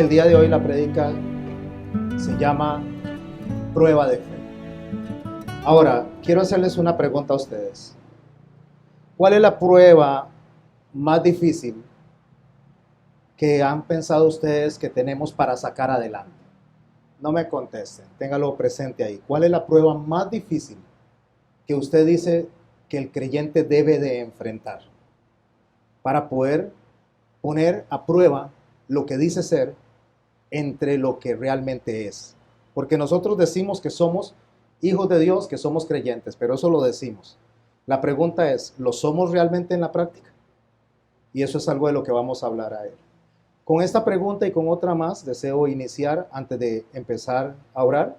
El día de hoy la prédica se llama Prueba de Fe. Ahora, quiero hacerles una pregunta a ustedes. ¿Cuál es la prueba más difícil que han pensado ustedes que tenemos para sacar adelante? No me contesten, téngalo presente ahí. ¿Cuál es la prueba más difícil que usted dice que el creyente debe de enfrentar para poder poner a prueba lo que dice ser entre lo que realmente es? Porque nosotros decimos que somos hijos de Dios, que somos creyentes, pero eso lo decimos. La pregunta es, ¿lo somos realmente en la práctica? Y eso es algo de lo que vamos a hablar a él. Con esta pregunta y con otra más, deseo iniciar antes de empezar a orar.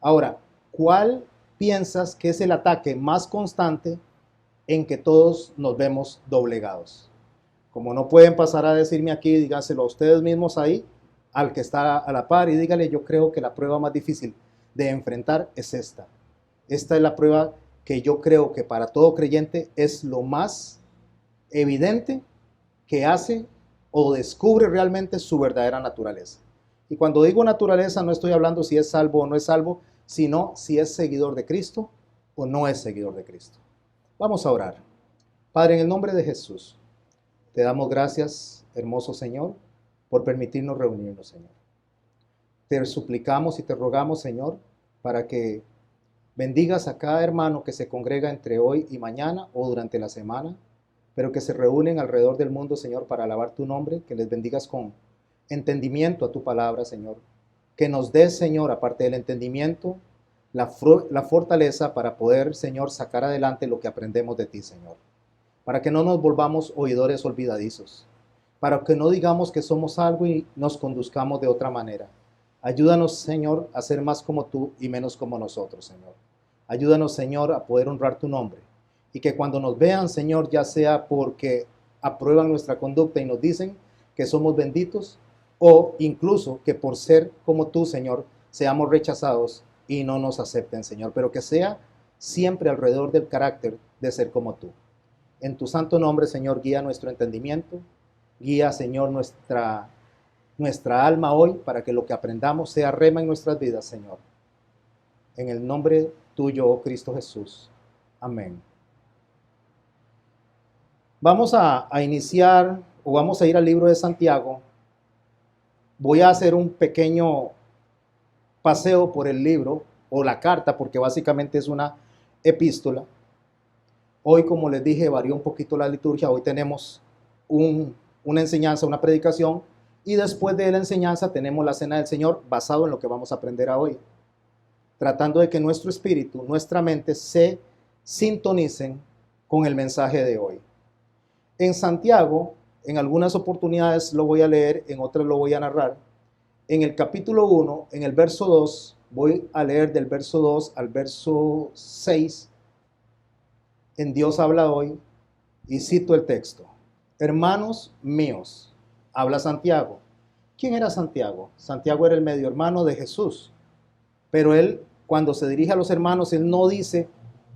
Ahora, ¿cuál piensas que es el ataque más constante en que todos nos vemos doblegados? Como no pueden pasar a decirme aquí, díganselo a ustedes mismos ahí, al que está a la par, y dígale: yo creo que la prueba más difícil de enfrentar es esta. Esta es la prueba que yo creo que para todo creyente es lo más evidente que hace o descubre realmente su verdadera naturaleza. Y cuando digo naturaleza, no estoy hablando si es salvo o no es salvo, sino si es seguidor de Cristo o no es seguidor de Cristo. Vamos a orar. Padre, en el nombre de Jesús, te damos gracias, hermoso Señor, por permitirnos reunirnos, Señor. Te suplicamos y te rogamos, Señor, para que bendigas a cada hermano que se congrega entre hoy y mañana o durante la semana, pero que se reúnen alrededor del mundo, Señor, para alabar tu nombre, que les bendigas con entendimiento a tu palabra, Señor. Que nos des, Señor, aparte del entendimiento, la fortaleza para poder, Señor, sacar adelante lo que aprendemos de ti, Señor. Para que no nos volvamos oidores olvidadizos, para que no digamos que somos algo y nos conduzcamos de otra manera. Ayúdanos, Señor, a ser más como tú y menos como nosotros, Señor. Ayúdanos, Señor, a poder honrar tu nombre. Y que cuando nos vean, Señor, ya sea porque aprueban nuestra conducta y nos dicen que somos benditos, o incluso que por ser como tú, Señor, seamos rechazados y no nos acepten, Señor. Pero que sea siempre alrededor del carácter de ser como tú. En tu santo nombre, Señor, guía nuestro entendimiento. Guía, Señor, nuestra alma hoy para que lo que aprendamos sea rema en nuestras vidas, Señor. En el nombre tuyo, oh Cristo Jesús. Amén. Vamos a iniciar, o vamos a ir al libro de Santiago. Voy a hacer un pequeño paseo por el libro o la carta, porque básicamente es una epístola. Hoy, como les dije, varió un poquito la liturgia. Hoy tenemos una enseñanza, una predicación, y después de la enseñanza tenemos la cena del Señor, basado en lo que vamos a aprender hoy, tratando de que nuestro espíritu, nuestra mente se sintonicen con el mensaje de hoy. En Santiago, en algunas oportunidades lo voy a leer, en otras lo voy a narrar. En el capítulo 1, en el verso 2, voy a leer del verso 2 al verso 6. En Dios habla hoy, y cito el texto. Hermanos míos, habla Santiago. ¿Quién era Santiago? Santiago era el medio hermano de Jesús. Pero él, cuando se dirige a los hermanos, él no dice: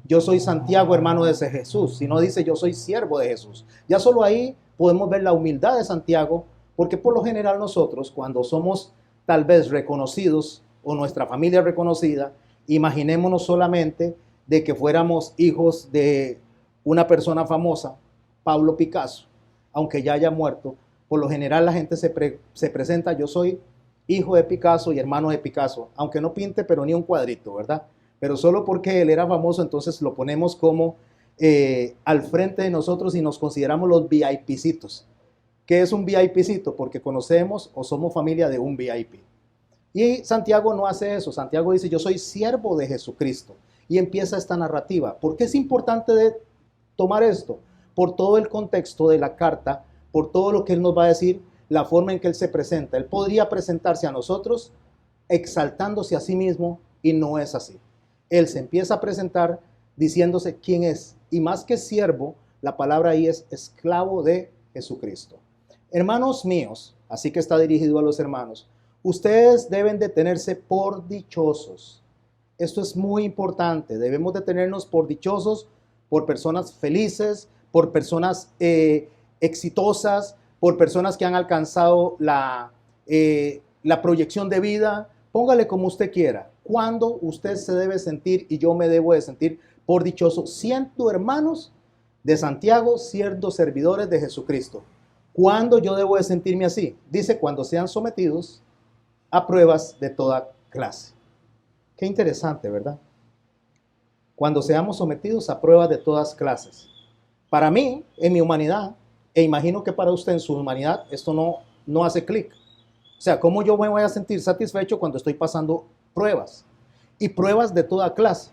yo soy Santiago, hermano de ese Jesús, sino dice: yo soy siervo de Jesús. Ya solo ahí podemos ver la humildad de Santiago, porque por lo general nosotros, cuando somos tal vez reconocidos o nuestra familia reconocida, imaginémonos solamente de que fuéramos hijos de una persona famosa, Pablo Picasso, aunque ya haya muerto. Por lo general la gente se presenta: yo soy hijo de Picasso y hermano de Picasso, aunque no pinte pero ni un cuadrito, ¿verdad? Pero solo porque él era famoso, entonces lo ponemos como al frente de nosotros y nos consideramos los VIPcitos. ¿Qué es un VIPcito? Porque conocemos o somos familia de un VIP. Y Santiago no hace eso. Santiago dice: yo soy siervo de Jesucristo. Y empieza esta narrativa. ¿Por qué es importante tomar esto? Por todo el contexto de la carta, por todo lo que él nos va a decir, la forma en que él se presenta. Él podría presentarse a nosotros exaltándose a sí mismo, y no es así. Él se empieza a presentar diciéndose quién es, y más que siervo, la palabra ahí es esclavo de Jesucristo. Hermanos míos, así que está dirigido a los hermanos, ustedes deben de tenerse por dichosos. Esto es muy importante. Debemos de tenernos por dichosos, por personas felices, por personas exitosas, por personas que han alcanzado la proyección de vida, póngale como usted quiera. ¿Cuándo usted se debe sentir y yo me debo de sentir por dichoso, siendo hermanos de Santiago, siendo servidores de Jesucristo? ¿Cuándo yo debo de sentirme así? Dice, cuando sean sometidos a pruebas de toda clase. Qué interesante, ¿verdad? Cuando seamos sometidos a pruebas de todas clases. Para mí, en mi humanidad, e imagino que para usted en su humanidad, esto no hace clic. O sea, ¿cómo yo me voy a sentir satisfecho cuando estoy pasando pruebas? Y pruebas de toda clase.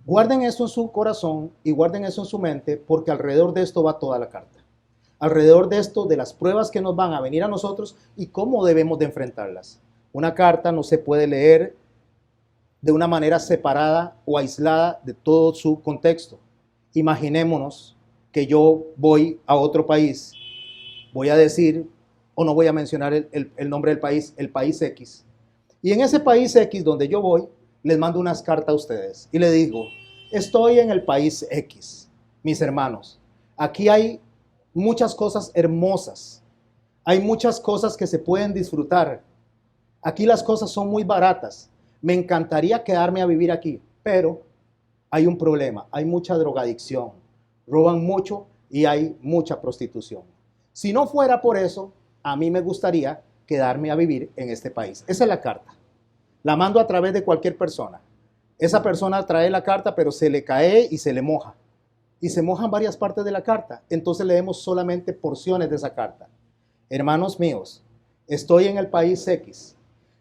Guarden eso en su corazón y guarden eso en su mente, porque alrededor de esto va toda la carta. Alrededor de esto, de las pruebas que nos van a venir a nosotros y cómo debemos de enfrentarlas. Una carta no se puede leer de una manera separada o aislada de todo su contexto. Imaginémonos que yo voy a otro país, voy a decir, o no voy a mencionar el nombre del país, el país X. Y en ese país X donde yo voy, les mando unas cartas a ustedes y les digo, estoy en el país X, mis hermanos. Aquí hay muchas cosas hermosas, hay muchas cosas que se pueden disfrutar. Aquí las cosas son muy baratas. Me encantaría quedarme a vivir aquí, pero hay un problema, hay mucha drogadicción, roban mucho y hay mucha prostitución. Si no fuera por eso, a mí me gustaría quedarme a vivir en este país. Esa es la carta. La mando a través de cualquier persona. Esa persona trae la carta, pero se le cae y se le moja. Y se mojan varias partes de la carta. Entonces leemos solamente porciones de esa carta. Hermanos míos, estoy en el país X.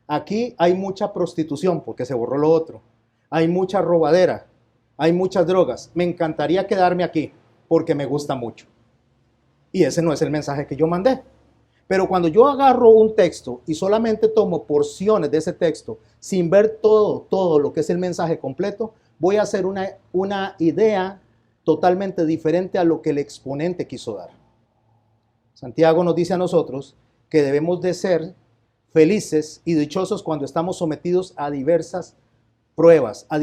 Aquí hay mucha prostitución porque se borró lo otro. Hay mucha robadera. Hay muchas drogas. Me encantaría quedarme aquí porque me gusta mucho. Y ese no es el mensaje que yo mandé. Pero cuando yo agarro un texto y solamente tomo porciones de ese texto sin ver todo lo que es el mensaje completo, voy a hacer una idea totalmente diferente a lo que el exponente quiso dar. Santiago nos dice a nosotros que debemos de ser felices y dichosos cuando estamos sometidos a diversas pruebas, a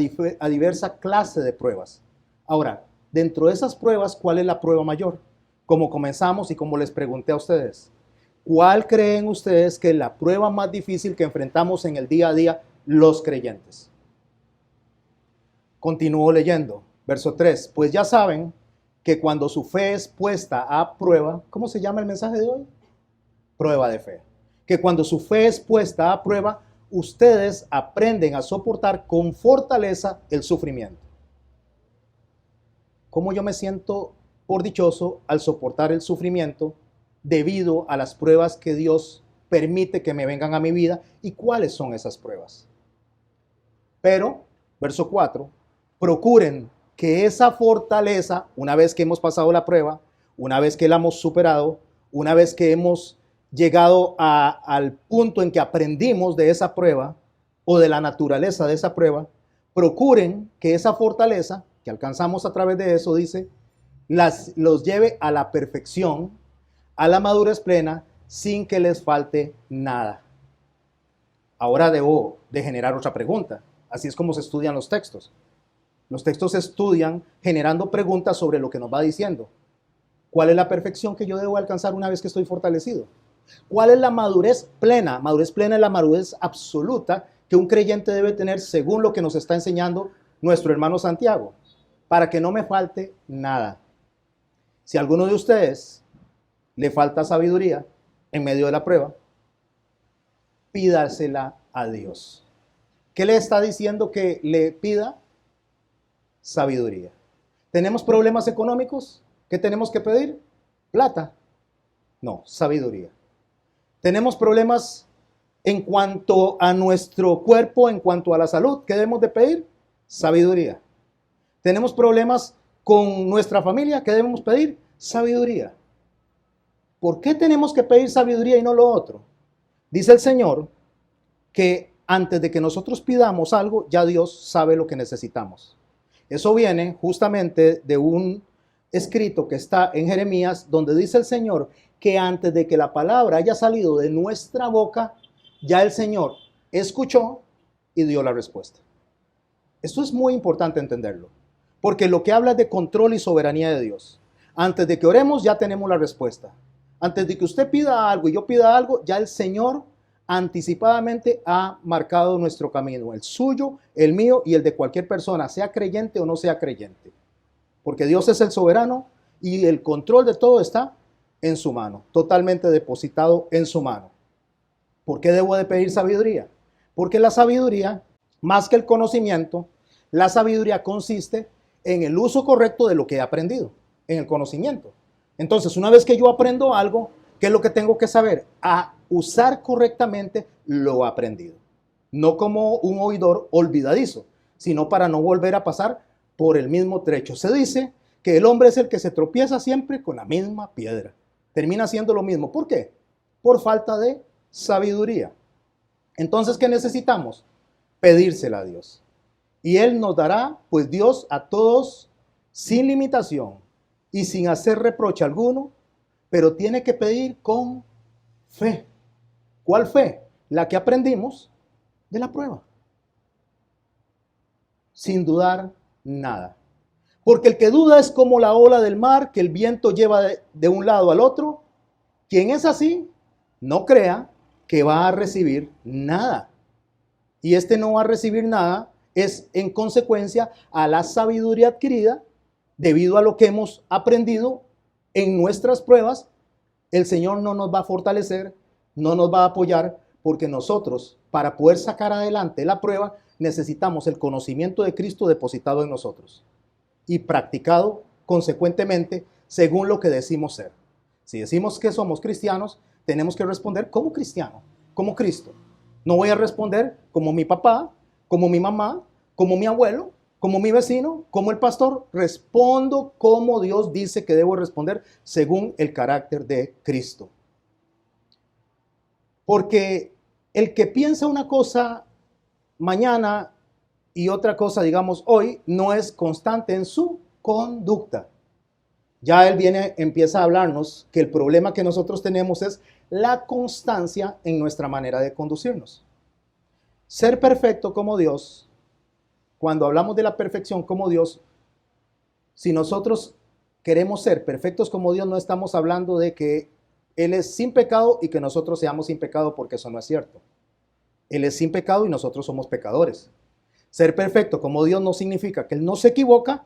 diversa clase de pruebas. Ahora, dentro de esas pruebas, ¿cuál es la prueba mayor? Como comenzamos y como les pregunté a ustedes, ¿cuál creen ustedes que es la prueba más difícil que enfrentamos en el día a día los creyentes? Continúo leyendo, verso 3. Pues ya saben que cuando su fe es puesta a prueba, ¿cómo se llama el mensaje de hoy? Prueba de fe. Que cuando su fe es puesta a prueba, ustedes aprenden a soportar con fortaleza el sufrimiento. ¿Cómo yo me siento por dichoso al soportar el sufrimiento debido a las pruebas que Dios permite que me vengan a mi vida? ¿Y cuáles son esas pruebas? Pero, verso 4, procuren que esa fortaleza, una vez que hemos pasado la prueba, una vez que la hemos superado, una vez que hemos llegado al punto en que aprendimos de esa prueba o de la naturaleza de esa prueba, procuren que esa fortaleza que alcanzamos a través de eso, dice, los lleve a la perfección, a la madurez plena, sin que les falte nada. Ahora debo de generar otra pregunta. Así es como se estudian los textos. Los textos se estudian generando preguntas sobre lo que nos va diciendo. ¿Cuál es la perfección que yo debo alcanzar una vez que estoy fortalecido? ¿Cuál es la madurez plena? Madurez plena es la madurez absoluta que un creyente debe tener según lo que nos está enseñando nuestro hermano Santiago, para que no me falte nada. Si a alguno de ustedes le falta sabiduría en medio de la prueba, pídasela a Dios. ¿Qué le está diciendo que le pida? Sabiduría. ¿Tenemos problemas económicos? ¿Qué tenemos que pedir? Plata. No, sabiduría. ¿Tenemos problemas en cuanto a nuestro cuerpo, en cuanto a la salud? ¿Qué debemos de pedir? Sabiduría. ¿Tenemos problemas con nuestra familia? ¿Qué debemos pedir? Sabiduría. ¿Por qué tenemos que pedir sabiduría y no lo otro? Dice el Señor que antes de que nosotros pidamos algo, ya Dios sabe lo que necesitamos. Eso viene justamente de un escrito que está en Jeremías, donde dice el Señor que antes de que la palabra haya salido de nuestra boca, ya el Señor escuchó y dio la respuesta. Esto es muy importante entenderlo, porque lo que habla es de control y soberanía de Dios. Antes de que oremos ya tenemos la respuesta. Antes de que usted pida algo y yo pida algo, ya el Señor anticipadamente ha marcado nuestro camino, el suyo, el mío y el de cualquier persona, sea creyente o no sea creyente. Porque Dios es el soberano y el control de todo está en su mano, totalmente depositado en su mano. ¿Por qué debo de pedir sabiduría? Porque la sabiduría, más que el conocimiento, la sabiduría consiste en el uso correcto de lo que he aprendido, en el conocimiento. Entonces, una vez que yo aprendo algo, ¿qué es lo que tengo que saber? A usar correctamente lo aprendido. No como un oidor olvidadizo, sino para no volver a pasar por el mismo trecho. Se dice que el hombre es el que se tropieza siempre con la misma piedra. Termina haciendo lo mismo. ¿Por qué? Por falta de sabiduría. Entonces, ¿qué necesitamos? Pedírsela a Dios. Y Él nos dará, pues Dios, a todos sin limitación y sin hacer reproche alguno, pero tiene que pedir con fe. ¿Cuál fe? La que aprendimos de la prueba. Sin dudar nada. Porque el que duda es como la ola del mar que el viento lleva de un lado al otro. Quien es así, no crea que va a recibir nada. Y este no va a recibir nada es en consecuencia a la sabiduría adquirida debido a lo que hemos aprendido en nuestras pruebas. El Señor no nos va a fortalecer, no nos va a apoyar, porque nosotros, para poder sacar adelante la prueba, necesitamos el conocimiento de Cristo depositado en nosotros y practicado consecuentemente según lo que decimos ser. Si decimos que somos cristianos, tenemos que responder como cristiano, como Cristo. No voy a responder como mi papá, como mi mamá, como mi abuelo, como mi vecino, como el pastor. Respondo como Dios dice que debo responder según el carácter de Cristo. Porque el que piensa una cosa mañana y otra cosa, digamos, hoy, no es constante en su conducta. Ya él empieza a hablarnos que el problema que nosotros tenemos es la constancia en nuestra manera de conducirnos. Ser perfecto como Dios, cuando hablamos de la perfección como Dios, si nosotros queremos ser perfectos como Dios, no estamos hablando de que Él es sin pecado y que nosotros seamos sin pecado, porque eso no es cierto. Él es sin pecado y nosotros somos pecadores. Ser perfecto como Dios no significa que Él no se equivoca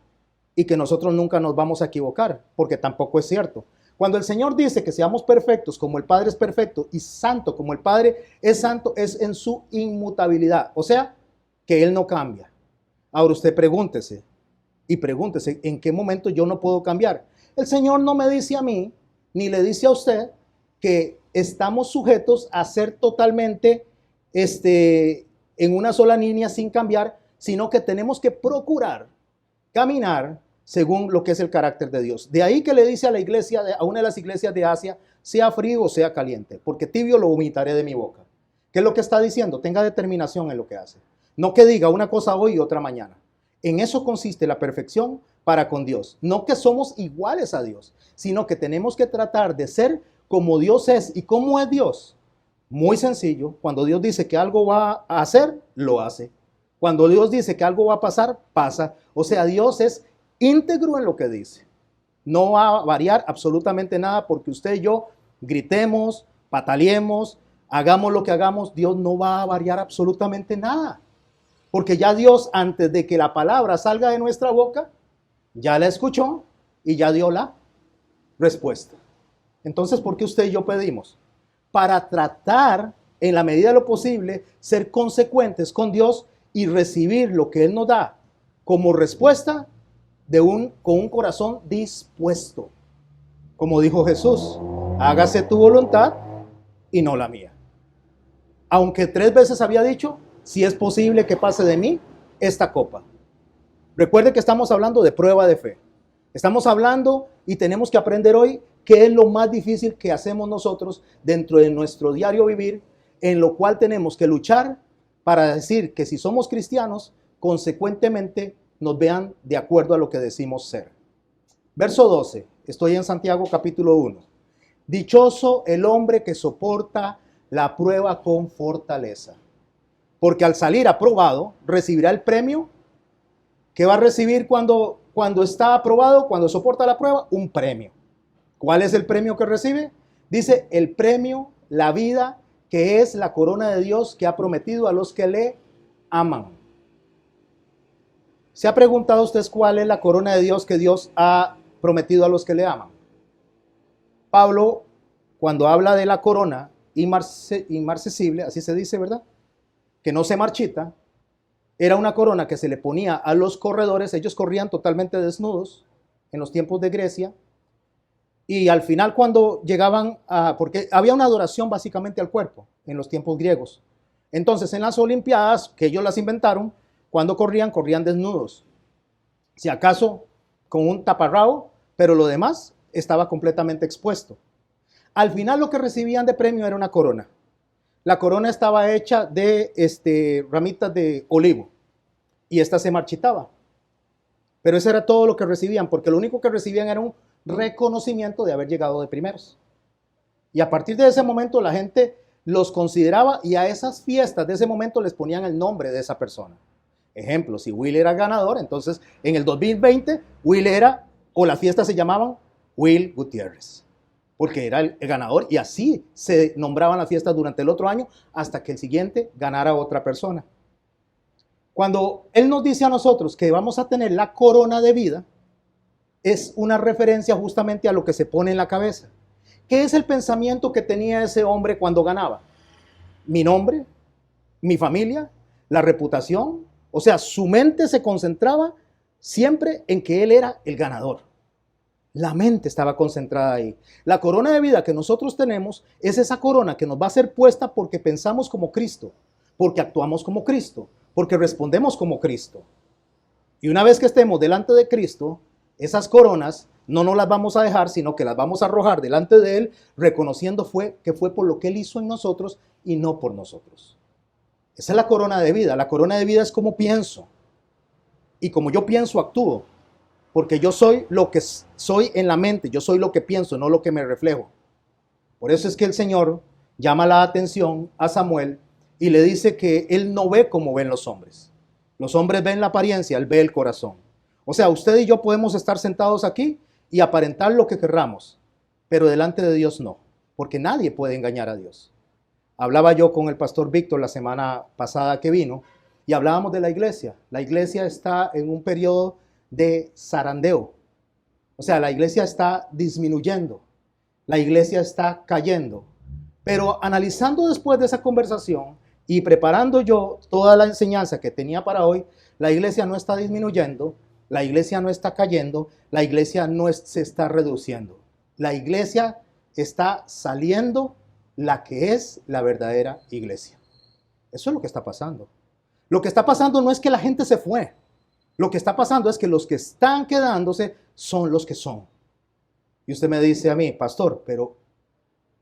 y que nosotros nunca nos vamos a equivocar, porque tampoco es cierto. Cuando el Señor dice que seamos perfectos como el Padre es perfecto y santo como el Padre es santo, es en su inmutabilidad, o sea, que Él no cambia. Ahora usted pregúntese en qué momento yo no puedo cambiar. El Señor no me dice a mí, ni le dice a usted que estamos sujetos a ser totalmente en una sola línea sin cambiar, sino que tenemos que procurar caminar según lo que es el carácter de Dios. De ahí que le dice a la iglesia, a una de las iglesias de Asia, sea frío o sea caliente, porque tibio lo vomitaré de mi boca. ¿Qué es lo que está diciendo? Tenga determinación en lo que hace. No que diga una cosa hoy y otra mañana. En eso consiste la perfección para con Dios. No que somos iguales a Dios, sino que tenemos que tratar de ser como Dios es. ¿Y cómo es Dios? Muy sencillo. Cuando Dios dice que algo va a hacer, lo hace. Cuando Dios dice que algo va a pasar, pasa. O sea, Dios es íntegro en lo que dice. No va a variar absolutamente nada porque usted y yo gritemos, pataleemos, hagamos lo que hagamos, Dios no va a variar absolutamente nada. Porque ya Dios, antes de que la palabra salga de nuestra boca, ya la escuchó y ya dio la respuesta. Entonces, ¿por qué usted y yo pedimos? Para tratar, en la medida de lo posible, ser consecuentes con Dios y recibir lo que Él nos da como respuesta con un corazón dispuesto. Como dijo Jesús, hágase tu voluntad y no la mía. Aunque 3 veces había dicho, si es posible que pase de mí esta copa. Recuerde que estamos hablando de prueba de fe. Estamos hablando y tenemos que aprender hoy qué es lo más difícil que hacemos nosotros dentro de nuestro diario vivir, en lo cual tenemos que luchar para decir que si somos cristianos, consecuentemente nos vean de acuerdo a lo que decimos ser. Verso 12, estoy en Santiago capítulo 1. Dichoso el hombre que soporta la prueba con fortaleza, porque al salir aprobado recibirá el premio. ¿Qué va a recibir cuando está aprobado, cuando soporta la prueba? Un premio. ¿Cuál es el premio que recibe? Dice el premio, la vida, que es la corona de Dios que ha prometido a los que le aman. ¿Se ha preguntado usted cuál es la corona de Dios que Dios ha prometido a los que le aman? Pablo, cuando habla de la corona inmarcesible, así se dice, ¿verdad? Que no se marchita, era una corona que se le ponía a los corredores. Ellos corrían totalmente desnudos en los tiempos de Grecia, y al final cuando llegaban a, porque había una adoración básicamente al cuerpo en los tiempos griegos. Entonces en las olimpiadas, que ellos las inventaron, cuando corrían desnudos, si acaso con un taparrabo, pero lo demás estaba completamente expuesto. Al final lo que recibían de premio era una corona. La corona estaba hecha de ramitas de olivo y esta se marchitaba. Pero eso era todo lo que recibían, porque lo único que recibían era un reconocimiento de haber llegado de primeros. Y a partir de ese momento la gente los consideraba, y a esas fiestas de ese momento les ponían el nombre de esa persona. Ejemplo, si Will era ganador, entonces en el 2020 Will era, o las fiestas se llamaban Will Gutiérrez, porque era el ganador, y así se nombraban las fiestas durante el otro año hasta que el siguiente ganara otra persona. Cuando Él nos dice a nosotros que vamos a tener la corona de vida, es una referencia justamente a lo que se pone en la cabeza. ¿Qué es el pensamiento que tenía ese hombre cuando ganaba? Mi nombre, mi familia, la reputación. O sea, su mente se concentraba siempre en que él era el ganador. La mente estaba concentrada ahí. La corona de vida que nosotros tenemos es esa corona que nos va a ser puesta porque pensamos como Cristo, porque actuamos como Cristo, porque respondemos como Cristo. Y una vez que estemos delante de Cristo, esas coronas no nos las vamos a dejar, sino que las vamos a arrojar delante de Él, reconociendo que fue por lo que Él hizo en nosotros y no por nosotros. Esa es la corona de vida. La corona de vida es como pienso. Y como yo pienso, actúo. Porque yo soy lo que soy en la mente. Yo soy lo que pienso, no lo que me reflejo. Por eso es que el Señor llama la atención a Samuel y le dice que Él no ve como ven los hombres. Los hombres ven la apariencia, Él ve el corazón. O sea, usted y yo podemos estar sentados aquí y aparentar lo que querramos, pero delante de Dios no, porque nadie puede engañar a Dios. Hablaba yo con el pastor Víctor la semana pasada que vino y hablábamos de la iglesia. La iglesia está en un periodo de zarandeo. O sea, la iglesia está disminuyendo. La iglesia está cayendo. Pero analizando después de esa conversación y preparando yo toda la enseñanza que tenía para hoy, la iglesia no está disminuyendo, la iglesia no está cayendo, la iglesia no se está reduciendo. La iglesia está saliendo, la que es la verdadera iglesia. Eso es lo que está pasando. Lo que está pasando no es que la gente se fue. Lo que está pasando es que los que están quedándose son los que son. Y usted me dice a mí, pastor, pero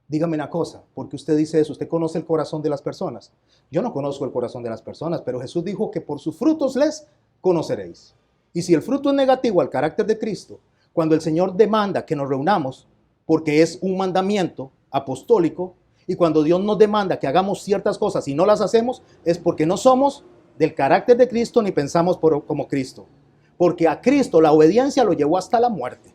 dígame una cosa, ¿por qué usted dice eso? ¿Usted conoce el corazón de las personas? Yo no conozco el corazón de las personas, pero Jesús dijo que por sus frutos les conoceréis. Y si el fruto es negativo al carácter de Cristo, cuando el Señor demanda que nos reunamos, porque es un mandamiento apostólico, y cuando Dios nos demanda que hagamos ciertas cosas y no las hacemos, es porque no somos del carácter de Cristo ni pensamos como Cristo. Porque a Cristo la obediencia lo llevó hasta la muerte,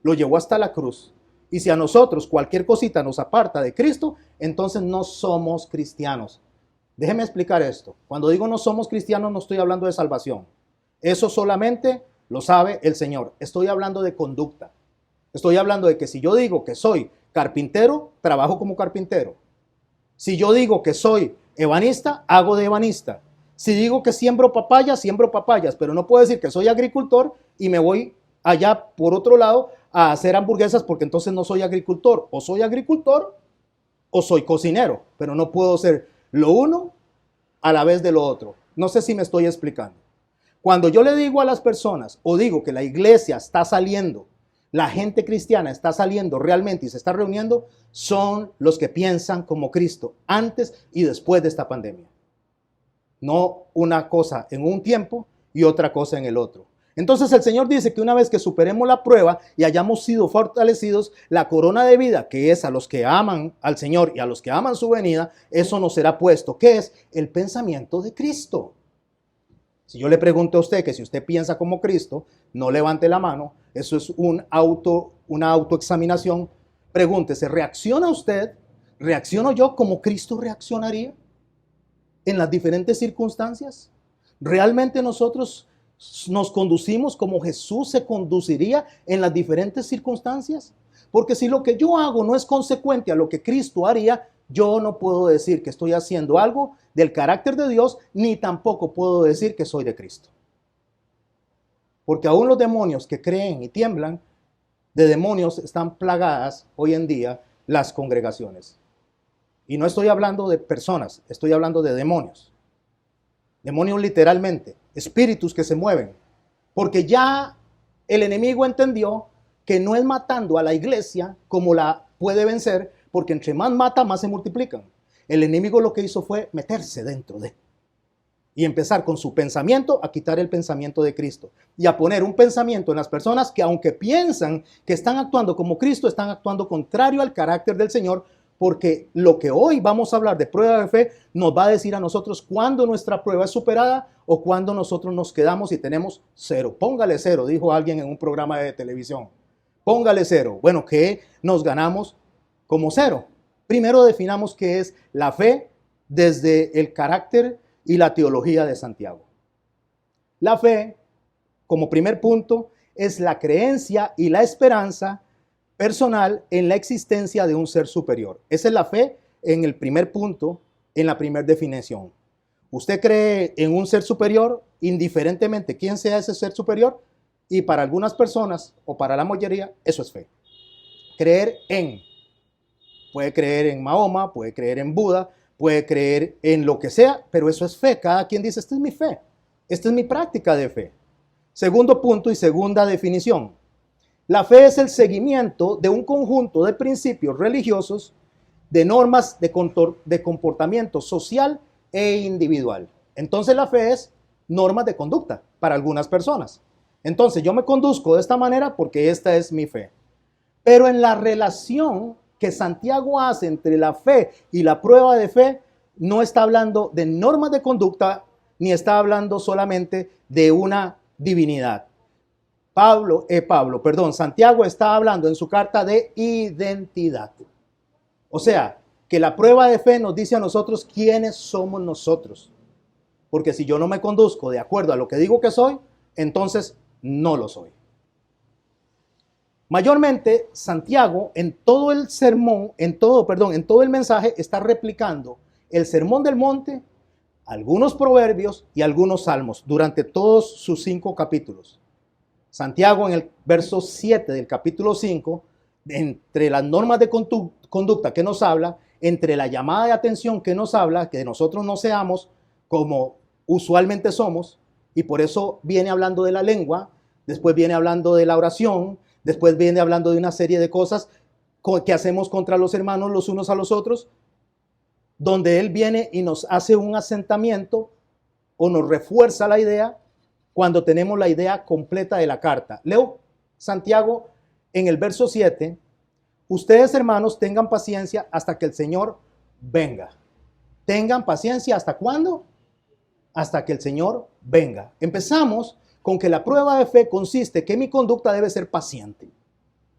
lo llevó hasta la cruz. Y si a nosotros cualquier cosita nos aparta de Cristo, entonces no somos cristianos. Déjeme explicar esto. Cuando digo no somos cristianos, no estoy hablando de salvación. Eso solamente lo sabe el Señor. Estoy hablando de conducta. Estoy hablando de que si yo digo que soy carpintero, trabajo como carpintero. Si yo digo que soy ebanista, hago de ebanista. Si digo que siembro papayas, pero no puedo decir que soy agricultor y me voy allá por otro lado a hacer hamburguesas porque entonces no soy agricultor. O soy agricultor o soy cocinero, pero no puedo ser lo uno a la vez de lo otro. No sé si me estoy explicando. Cuando yo le digo a las personas o digo que la iglesia está saliendo, la gente cristiana está saliendo realmente y se está reuniendo, son los que piensan como Cristo antes y después de esta pandemia. No una cosa en un tiempo y otra cosa en el otro. Entonces el Señor dice que una vez que superemos la prueba y hayamos sido fortalecidos, la corona de vida, que es a los que aman al Señor y a los que aman su venida, eso nos será puesto. ¿Qué es? El pensamiento de Cristo. Si yo le pregunto a usted que si usted piensa como Cristo, no levante la mano. Eso es una autoexaminación. Pregúntese, ¿reacciona usted? ¿Reacciono yo como Cristo reaccionaría en las diferentes circunstancias? ¿Realmente nosotros nos conducimos como Jesús se conduciría en las diferentes circunstancias? Porque si lo que yo hago no es consecuente a lo que Cristo haría, yo no puedo decir que estoy haciendo algo del carácter de Dios, ni tampoco puedo decir que soy de Cristo. Porque aún los demonios que creen y tiemblan, de demonios están plagadas hoy en día las congregaciones. Y no estoy hablando de personas, estoy hablando de demonios. Demonios literalmente, espíritus que se mueven. Porque ya el enemigo entendió que no es matando a la iglesia como la puede vencer, porque entre más mata, más se multiplican. El enemigo lo que hizo fue meterse dentro de y empezar con su pensamiento a quitar el pensamiento de Cristo y a poner un pensamiento en las personas que, aunque piensan que están actuando como Cristo, están actuando contrario al carácter del Señor, porque lo que hoy vamos a hablar de prueba de fe nos va a decir a nosotros cuándo nuestra prueba es superada o cuándo nosotros nos quedamos y tenemos cero. Póngale cero, dijo alguien en un programa de televisión. Póngale cero. Bueno, ¿qué nos ganamos como cero? Primero definamos qué es la fe desde el carácter y la teología de Santiago. La fe, como primer punto, es la creencia y la esperanza personal en la existencia de un ser superior. Esa es la fe en el primer punto, en la primera definición. Usted cree en un ser superior, indiferentemente quién sea ese ser superior, y para algunas personas, o para la mayoría, eso es fe. Creer en. Puede creer en Mahoma, puede creer en Buda, puede creer en lo que sea, pero eso es fe. Cada quien dice, esta es mi fe, esta es mi práctica de fe. Segundo punto y segunda definición. La fe es el seguimiento de un conjunto de principios religiosos, de normas de comportamiento social e individual. Entonces la fe es normas de conducta para algunas personas. Entonces yo me conduzco de esta manera porque esta es mi fe. Pero en la relación que Santiago hace entre la fe y la prueba de fe, no está hablando de normas de conducta, ni está hablando solamente de una divinidad. Santiago está hablando en su carta de identidad. O sea, que la prueba de fe nos dice a nosotros quiénes somos nosotros. Porque si yo no me conduzco de acuerdo a lo que digo que soy, entonces no lo soy. Mayormente, Santiago en todo el sermón, en todo el mensaje está replicando el sermón del monte, algunos proverbios y algunos salmos durante todos sus 5 capítulos. Santiago en el verso 7 del capítulo 5, entre las normas de conducta que nos habla, entre la llamada de atención que nos habla, que nosotros no seamos como usualmente somos, y por eso viene hablando de la lengua, después viene hablando de la oración, después viene hablando de una serie de cosas que hacemos contra los hermanos los unos a los otros, donde él viene y nos hace un asentamiento o nos refuerza la idea cuando tenemos la idea completa de la carta. Leo Santiago en el verso 7, ustedes hermanos tengan paciencia hasta que el Señor venga. Tengan paciencia ¿hasta cuándo? Hasta que el Señor venga. Empezamos con que la prueba de fe consiste que mi conducta debe ser paciente.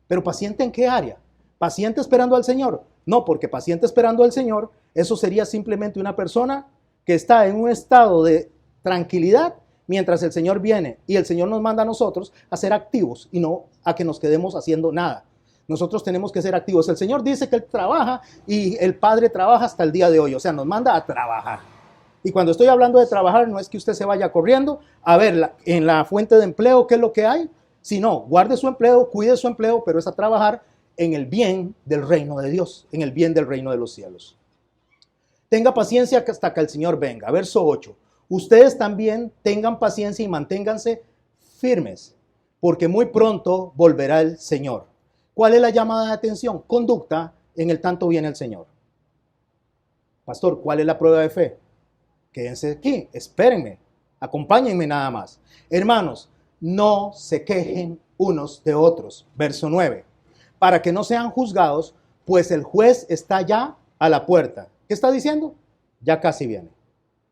¿Pero paciente en qué área? ¿Paciente esperando al Señor? No, porque paciente esperando al Señor, eso sería simplemente una persona que está en un estado de tranquilidad mientras el Señor viene y el Señor nos manda a nosotros a ser activos y no a que nos quedemos haciendo nada. Nosotros tenemos que ser activos. El Señor dice que Él trabaja y el Padre trabaja hasta el día de hoy, o sea, nos manda a trabajar. Y cuando estoy hablando de trabajar, no es que usted se vaya corriendo a ver en la fuente de empleo qué es lo que hay, sino guarde su empleo, cuide su empleo, pero es a trabajar en el bien del reino de Dios, en el bien del reino de los cielos. Tenga paciencia hasta que el Señor venga. Verso 8. Ustedes también tengan paciencia y manténganse firmes, porque muy pronto volverá el Señor. ¿Cuál es la llamada de atención? Conducta en el tanto viene el Señor. Pastor, ¿cuál es la prueba de fe? Quédense aquí, espérenme, acompáñenme nada más. Hermanos, no se quejen unos de otros. Verso 9. Para que no sean juzgados, pues el juez está ya a la puerta. ¿Qué está diciendo? Ya casi viene.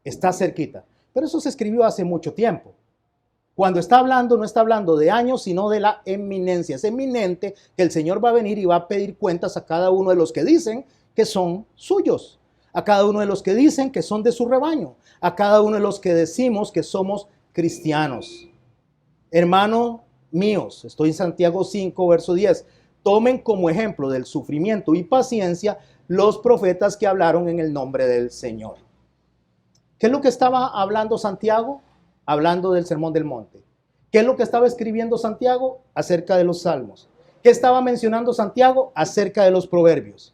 Está cerquita. Pero eso se escribió hace mucho tiempo. Cuando está hablando, no está hablando de años, sino de la eminencia. Es eminente que el Señor va a venir y va a pedir cuentas a cada uno de los que dicen que son suyos, a cada uno de los que dicen que son de su rebaño, a cada uno de los que decimos que somos cristianos. Hermanos míos, estoy en Santiago 5, verso 10. Tomen como ejemplo del sufrimiento y paciencia los profetas que hablaron en el nombre del Señor. ¿Qué es lo que estaba hablando Santiago? Hablando del Sermón del Monte. ¿Qué es lo que estaba escribiendo Santiago? Acerca de los Salmos. ¿Qué estaba mencionando Santiago? Acerca de los Proverbios.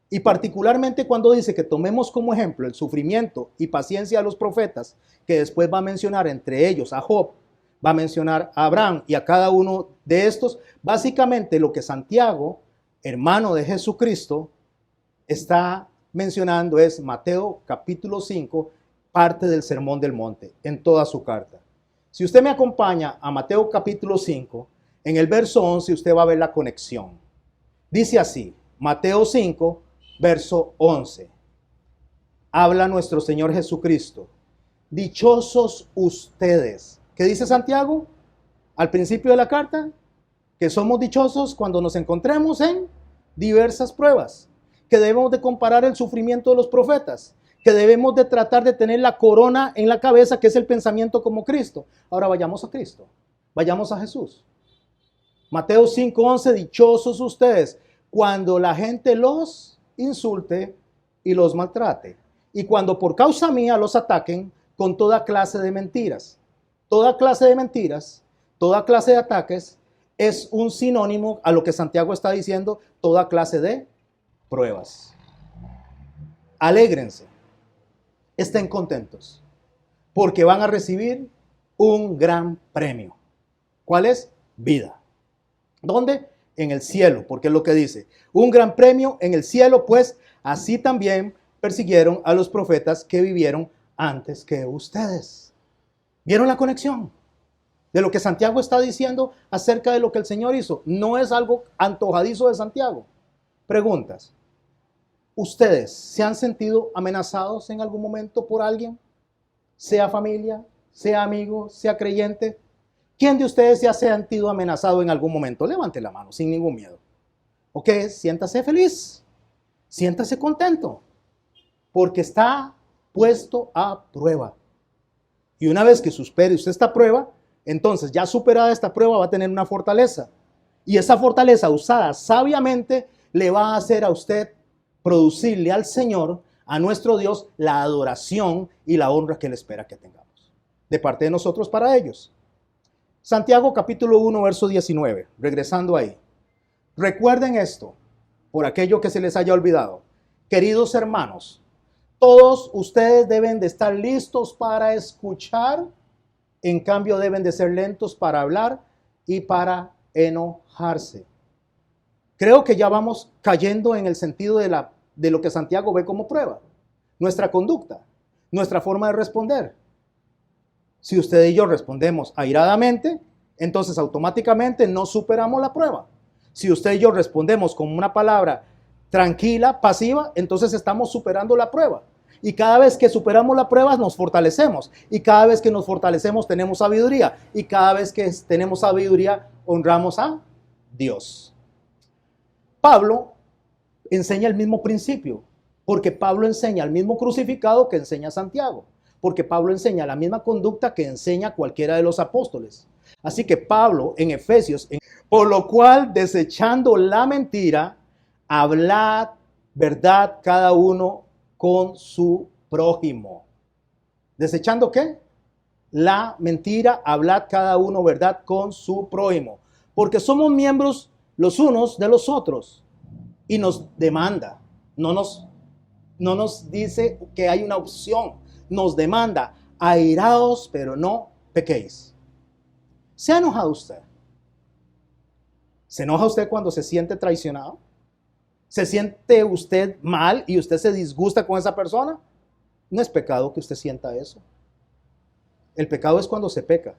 Y particularmente cuando dice que tomemos como ejemplo el sufrimiento y paciencia de los profetas, que después va a mencionar entre ellos a Job, va a mencionar a Abraham y a cada uno de estos, básicamente lo que Santiago, hermano de Jesucristo, está mencionando es Mateo capítulo 5, parte del Sermón del Monte, en toda su carta. Si usted me acompaña a Mateo capítulo 5, en el verso 11 usted va a ver la conexión. Dice así, Mateo 5, verso 11. Habla nuestro Señor Jesucristo. Dichosos ustedes. ¿Qué dice Santiago al principio de la carta? Que somos dichosos cuando nos encontremos en diversas pruebas. Que debemos de comparar el sufrimiento de los profetas. Que debemos de tratar de tener la corona en la cabeza, que es el pensamiento como Cristo. Ahora vayamos a Cristo. Vayamos a Jesús. Mateo 5:11, dichosos ustedes cuando la gente los insulte y los maltrate. Y cuando por causa mía los ataquen con toda clase de mentiras. Toda clase de mentiras, toda clase de ataques es un sinónimo a lo que Santiago está diciendo, toda clase de pruebas. Alégrense, estén contentos, porque van a recibir un gran premio. ¿Cuál es? Vida. ¿Dónde? En el cielo, porque es lo que dice. Un gran premio en el cielo, pues así también persiguieron a los profetas que vivieron antes que ustedes. ¿Vieron la conexión? De lo que Santiago está diciendo acerca de lo que el Señor hizo. No es algo antojadizo de Santiago. Preguntas. ¿Ustedes se han sentido amenazados en algún momento por alguien? Sea familia, sea amigo, sea creyente. ¿Quién de ustedes se ha sentido amenazado en algún momento? Levante la mano sin ningún miedo. Ok, siéntase feliz. Siéntase contento. Porque está puesto a prueba. Y una vez que supere usted esta prueba, entonces ya superada esta prueba va a tener una fortaleza. Y esa fortaleza usada sabiamente le va a hacer a usted producirle al Señor, a nuestro Dios, la adoración y la honra que Él espera que tengamos. De parte de nosotros para ellos. Santiago capítulo 1, verso 19. Regresando ahí. Recuerden esto, por aquello que se les haya olvidado. Queridos hermanos, todos ustedes deben de estar listos para escuchar, en cambio deben de ser lentos para hablar y para enojarse. Creo que ya vamos cayendo en el sentido de lo que Santiago ve como prueba. Nuestra conducta, nuestra forma de responder. Si usted y yo respondemos airadamente, entonces automáticamente no superamos la prueba. Si usted y yo respondemos con una palabra tranquila, pasiva, entonces estamos superando la prueba. Y cada vez que superamos la prueba nos fortalecemos. Y cada vez que nos fortalecemos tenemos sabiduría. Y cada vez que tenemos sabiduría honramos a Dios. Pablo enseña el mismo principio. Porque Pablo enseña el mismo crucificado que enseña Santiago. Porque Pablo enseña la misma conducta que enseña cualquiera de los apóstoles. Así que Pablo en Efesios, por lo cual desechando la mentira, hablad verdad cada uno con su prójimo. ¿Desechando qué? La mentira, hablad cada uno verdad con su prójimo. Porque somos miembros los unos de los otros. Y nos demanda, no nos dice que hay una opción. Nos demanda, airaos, pero no pequéis. ¿Se ha enojado usted? ¿Se enoja usted cuando se siente traicionado? ¿Se siente usted mal y usted se disgusta con esa persona? No es pecado que usted sienta eso. El pecado es cuando se peca.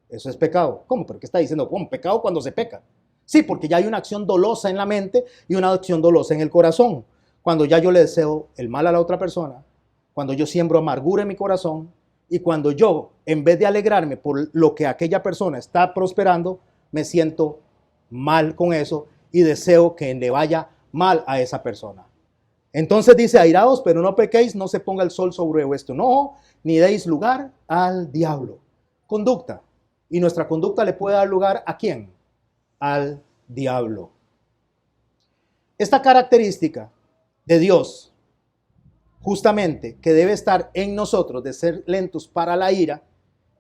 Eso es pecado. ¿Cómo? ¿Pero qué está diciendo? ¿Cómo? Pecado cuando se peca. Sí, porque ya hay una acción dolosa en la mente y una acción dolosa en el corazón. Cuando ya yo le deseo el mal a la otra persona, cuando yo siembro amargura en mi corazón Y cuando yo, en vez de alegrarme por lo que aquella persona está prosperando, me siento mal con eso y deseo que le vaya mal a esa persona. Entonces dice, airaos, pero no pequéis, no se ponga el sol sobre vuestro enojo, ni deis lugar al diablo. Conducta. Y nuestra conducta le puede dar lugar ¿a quién? Al diablo. Esta característica de Dios, justamente, que debe estar en nosotros, de ser lentos para la ira,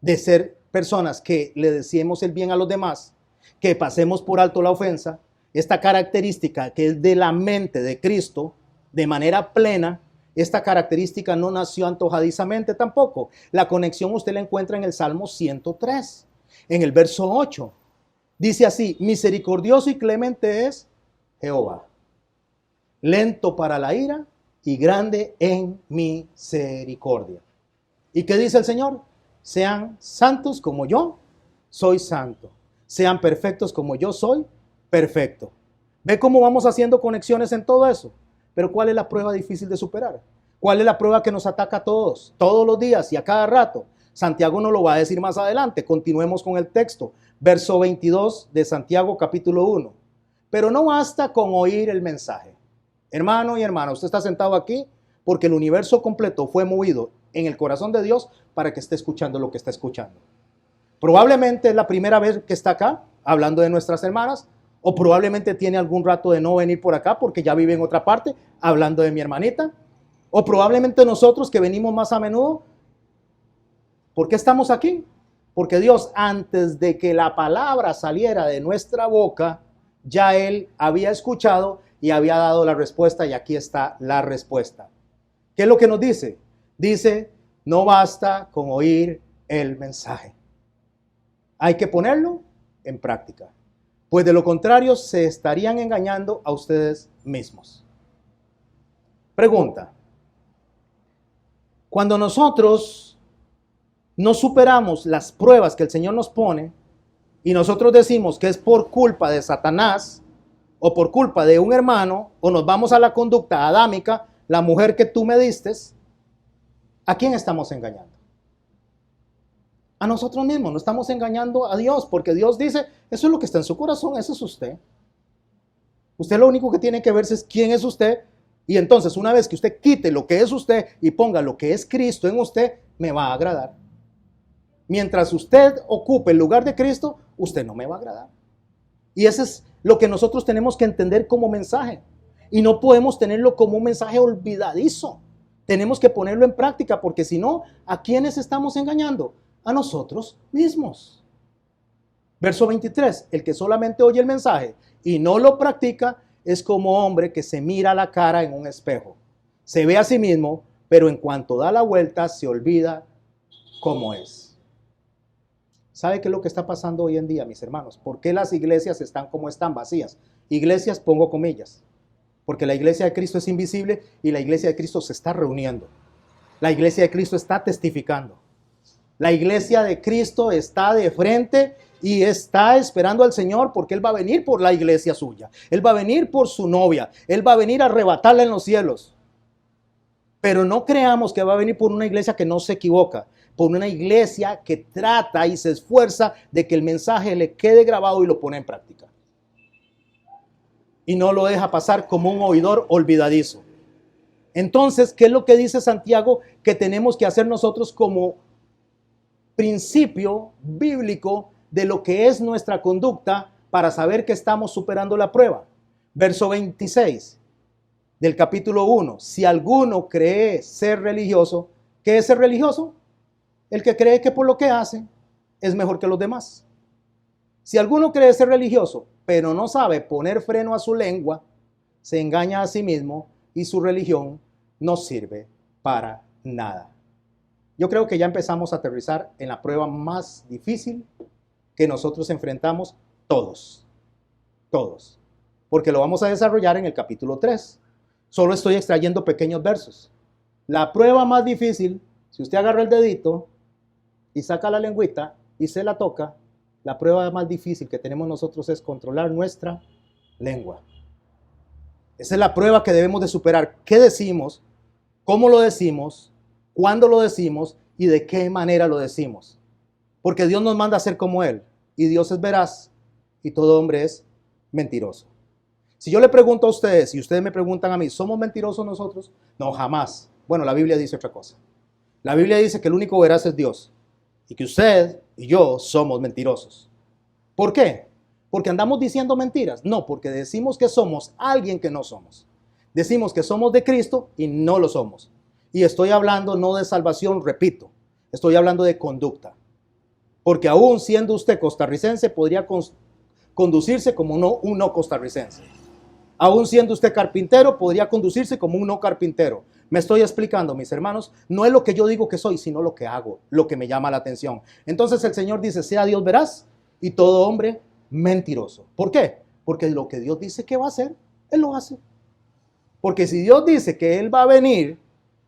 de ser personas que le deseemos el bien a los demás, que pasemos por alto la ofensa, esta característica que es de la mente de Cristo, de manera plena, esta característica no nació antojadizamente tampoco. La conexión usted la encuentra en el Salmo 103, en el verso 8. Dice así, misericordioso y clemente es Jehová, lento para la ira y grande en misericordia. ¿Y qué dice el Señor? Sean santos como yo soy santo. Sean perfectos como yo soy perfecto. ¿Ve cómo vamos haciendo conexiones en todo eso? Pero ¿cuál es la prueba difícil de superar? ¿Cuál es la prueba que nos ataca a todos los días y a cada rato? Santiago nos lo va a decir más adelante. Continuemos con el texto. Verso 22 de Santiago capítulo 1. Pero no basta con oír el mensaje. Hermano y hermana, usted está sentado aquí porque el universo completo fue movido en el corazón de Dios para que esté escuchando lo que está escuchando. Probablemente es la primera vez que está acá hablando de nuestras hermanas, o probablemente tiene algún rato de no venir por acá porque ya vive en otra parte hablando de mi hermanita, o probablemente nosotros que venimos más a menudo. ¿Por qué estamos aquí? Porque Dios, antes de que la palabra saliera de nuestra boca, ya Él había escuchado y había dado la respuesta, y aquí está la respuesta. ¿Qué es lo que nos dice? Dice, no basta con oír el mensaje. Hay que ponerlo en práctica, pues de lo contrario se estarían engañando a ustedes mismos. Pregunta. Cuando nosotros no superamos las pruebas que el Señor nos pone y nosotros decimos que es por culpa de Satanás o por culpa de un hermano, o nos vamos a la conducta adámica, la mujer que tú me diste, ¿a quién estamos engañando? A nosotros mismos, no estamos engañando a Dios, porque Dios dice, eso es lo que está en su corazón, eso es usted. Usted lo único que tiene que verse es quién es usted, y entonces una vez que usted quite lo que es usted y ponga lo que es Cristo en usted, me va a agradar. Mientras usted ocupe el lugar de Cristo, usted no me va a agradar. Y eso es lo que nosotros tenemos que entender como mensaje. Y no podemos tenerlo como un mensaje olvidadizo. Tenemos que ponerlo en práctica, porque si no, ¿a quiénes estamos engañando? A nosotros mismos. Verso 23, el que solamente oye el mensaje y no lo practica es como hombre que se mira la cara en un espejo. Se ve a sí mismo, pero en cuanto da la vuelta se olvida cómo es. ¿Sabe qué es lo que está pasando hoy en día, mis hermanos? ¿Por qué las iglesias están como están, vacías? Iglesias, pongo comillas, porque la iglesia de Cristo es invisible y la iglesia de Cristo se está reuniendo. La iglesia de Cristo está testificando. La iglesia de Cristo está de frente y está esperando al Señor, porque Él va a venir por la iglesia suya. Él va a venir por su novia. Él va a venir a arrebatarla en los cielos. Pero no creamos que va a venir por una iglesia que no se equivoca, por una iglesia que trata y se esfuerza de que el mensaje le quede grabado y lo pone en práctica. Y no lo deja pasar como un oidor olvidadizo. Entonces, ¿qué es lo que dice Santiago que tenemos que hacer nosotros como principio bíblico de lo que es nuestra conducta para saber que estamos superando la prueba? Verso 26 del capítulo 1. Si alguno cree ser religioso, ¿qué es ser religioso? El que cree que por lo que hace es mejor que los demás. Si alguno cree ser religioso, pero no sabe poner freno a su lengua, se engaña a sí mismo y su religión no sirve para nada. Yo creo que ya empezamos a aterrizar en la prueba más difícil que nosotros enfrentamos todos. Porque lo vamos a desarrollar en el capítulo 3. Solo estoy extrayendo pequeños versos. La prueba más difícil, si usted agarra el dedito y saca la lengüita y se la toca, la prueba más difícil que tenemos nosotros es controlar nuestra lengua. Esa es la prueba que debemos de superar. ¿Qué decimos? ¿Cómo lo decimos? ¿Cuándo lo decimos? y de qué manera lo decimos. Porque Dios nos manda a ser como Él. Y Dios es veraz y todo hombre es mentiroso. Si yo le pregunto a ustedes y ustedes me preguntan a mí, ¿somos mentirosos nosotros? No, jamás. Bueno, la Biblia dice otra cosa. La Biblia dice que el único veraz es Dios y que usted y yo somos mentirosos. ¿Por qué? ¿Porque andamos diciendo mentiras? No, porque decimos que somos alguien que no somos. Decimos que somos de Cristo y no lo somos. Y estoy hablando no de salvación, repito, estoy hablando de conducta. Porque aún siendo usted costarricense, podría conducirse como un no costarricense. Aún siendo usted carpintero, podría conducirse como un no carpintero. Me estoy explicando, mis hermanos, no es lo que yo digo que soy, sino lo que hago, lo que me llama la atención. Entonces el Señor dice, sea Dios veraz y todo hombre mentiroso. ¿Por qué? Porque lo que Dios dice que va a hacer, Él lo hace. Porque si Dios dice que Él va a venir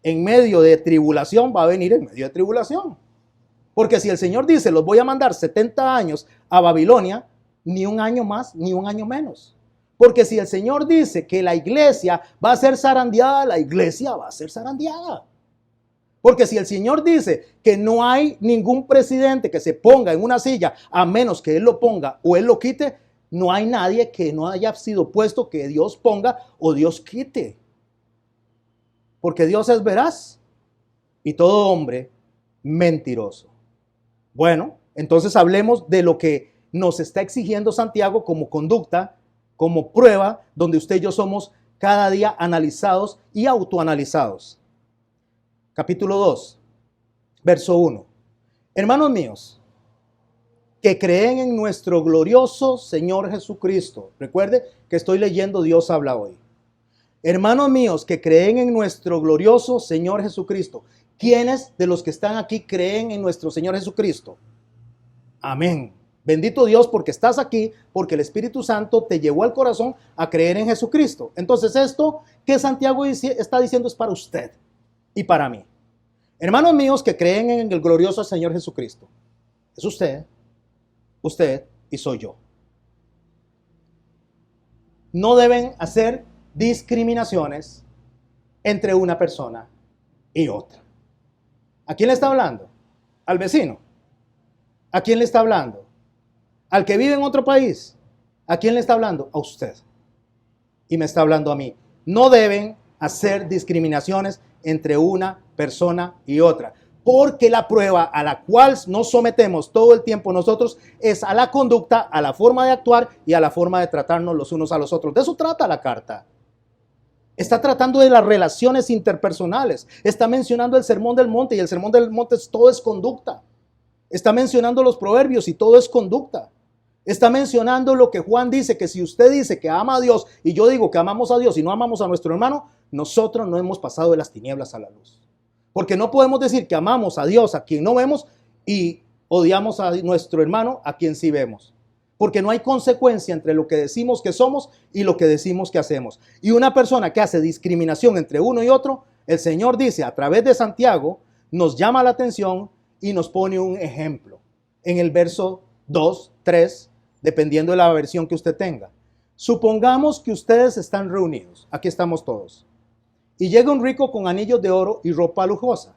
en medio de tribulación, va a venir en medio de tribulación. Porque si el Señor dice, los voy a mandar 70 años a Babilonia, ni un año más, ni un año menos. Porque si el Señor dice que la iglesia va a ser zarandeada, la iglesia va a ser zarandeada. Porque si el Señor dice que no hay ningún presidente que se ponga en una silla, a menos que Él lo ponga o Él lo quite, no hay nadie que no haya sido puesto que Dios ponga o Dios quite. Porque Dios es veraz y todo hombre mentiroso. Bueno, entonces hablemos de lo que nos está exigiendo Santiago como conducta, como prueba, donde usted y yo somos cada día analizados y autoanalizados. Capítulo 2, verso 1. Hermanos míos, que creen en nuestro glorioso Señor Jesucristo. Recuerde que estoy leyendo Dios habla hoy. Hermanos míos, que creen en nuestro glorioso Señor Jesucristo. ¿Quiénes de los que están aquí creen en nuestro Señor Jesucristo? Amén. Bendito Dios porque estás aquí, porque el Espíritu Santo te llevó al corazón a creer en Jesucristo. Entonces esto que Santiago está diciendo es para usted y para mí. Hermanos míos que creen en el glorioso Señor Jesucristo. Es usted y soy yo. No deben hacer discriminaciones entre una persona y otra. ¿A quién le está hablando? ¿Al vecino? ¿A quién le está hablando? ¿Al que vive en otro país? ¿A quién le está hablando? A usted. Y me está hablando a mí. No deben hacer discriminaciones entre una persona y otra. Porque la prueba a la cual nos sometemos todo el tiempo nosotros es a la conducta, a la forma de actuar y a la forma de tratarnos los unos a los otros. De eso trata la carta. Está tratando de las relaciones interpersonales. Está mencionando el sermón del monte y el sermón del monte todo es conducta. Está mencionando los proverbios y todo es conducta. Está mencionando lo que Juan dice, que si usted dice que ama a Dios y yo digo que amamos a Dios y no amamos a nuestro hermano, nosotros no hemos pasado de las tinieblas a la luz. Porque no podemos decir que amamos a Dios a quien no vemos y odiamos a nuestro hermano a quien sí vemos. Porque no hay consecuencia entre lo que decimos que somos y lo que decimos que hacemos. Y una persona que hace discriminación entre uno y otro, el Señor dice a través de Santiago, nos llama la atención y nos pone un ejemplo. En el verso 2, 3, dependiendo de la versión que usted tenga. Supongamos que ustedes están reunidos. Aquí estamos todos. Y llega un rico con anillos de oro y ropa lujosa.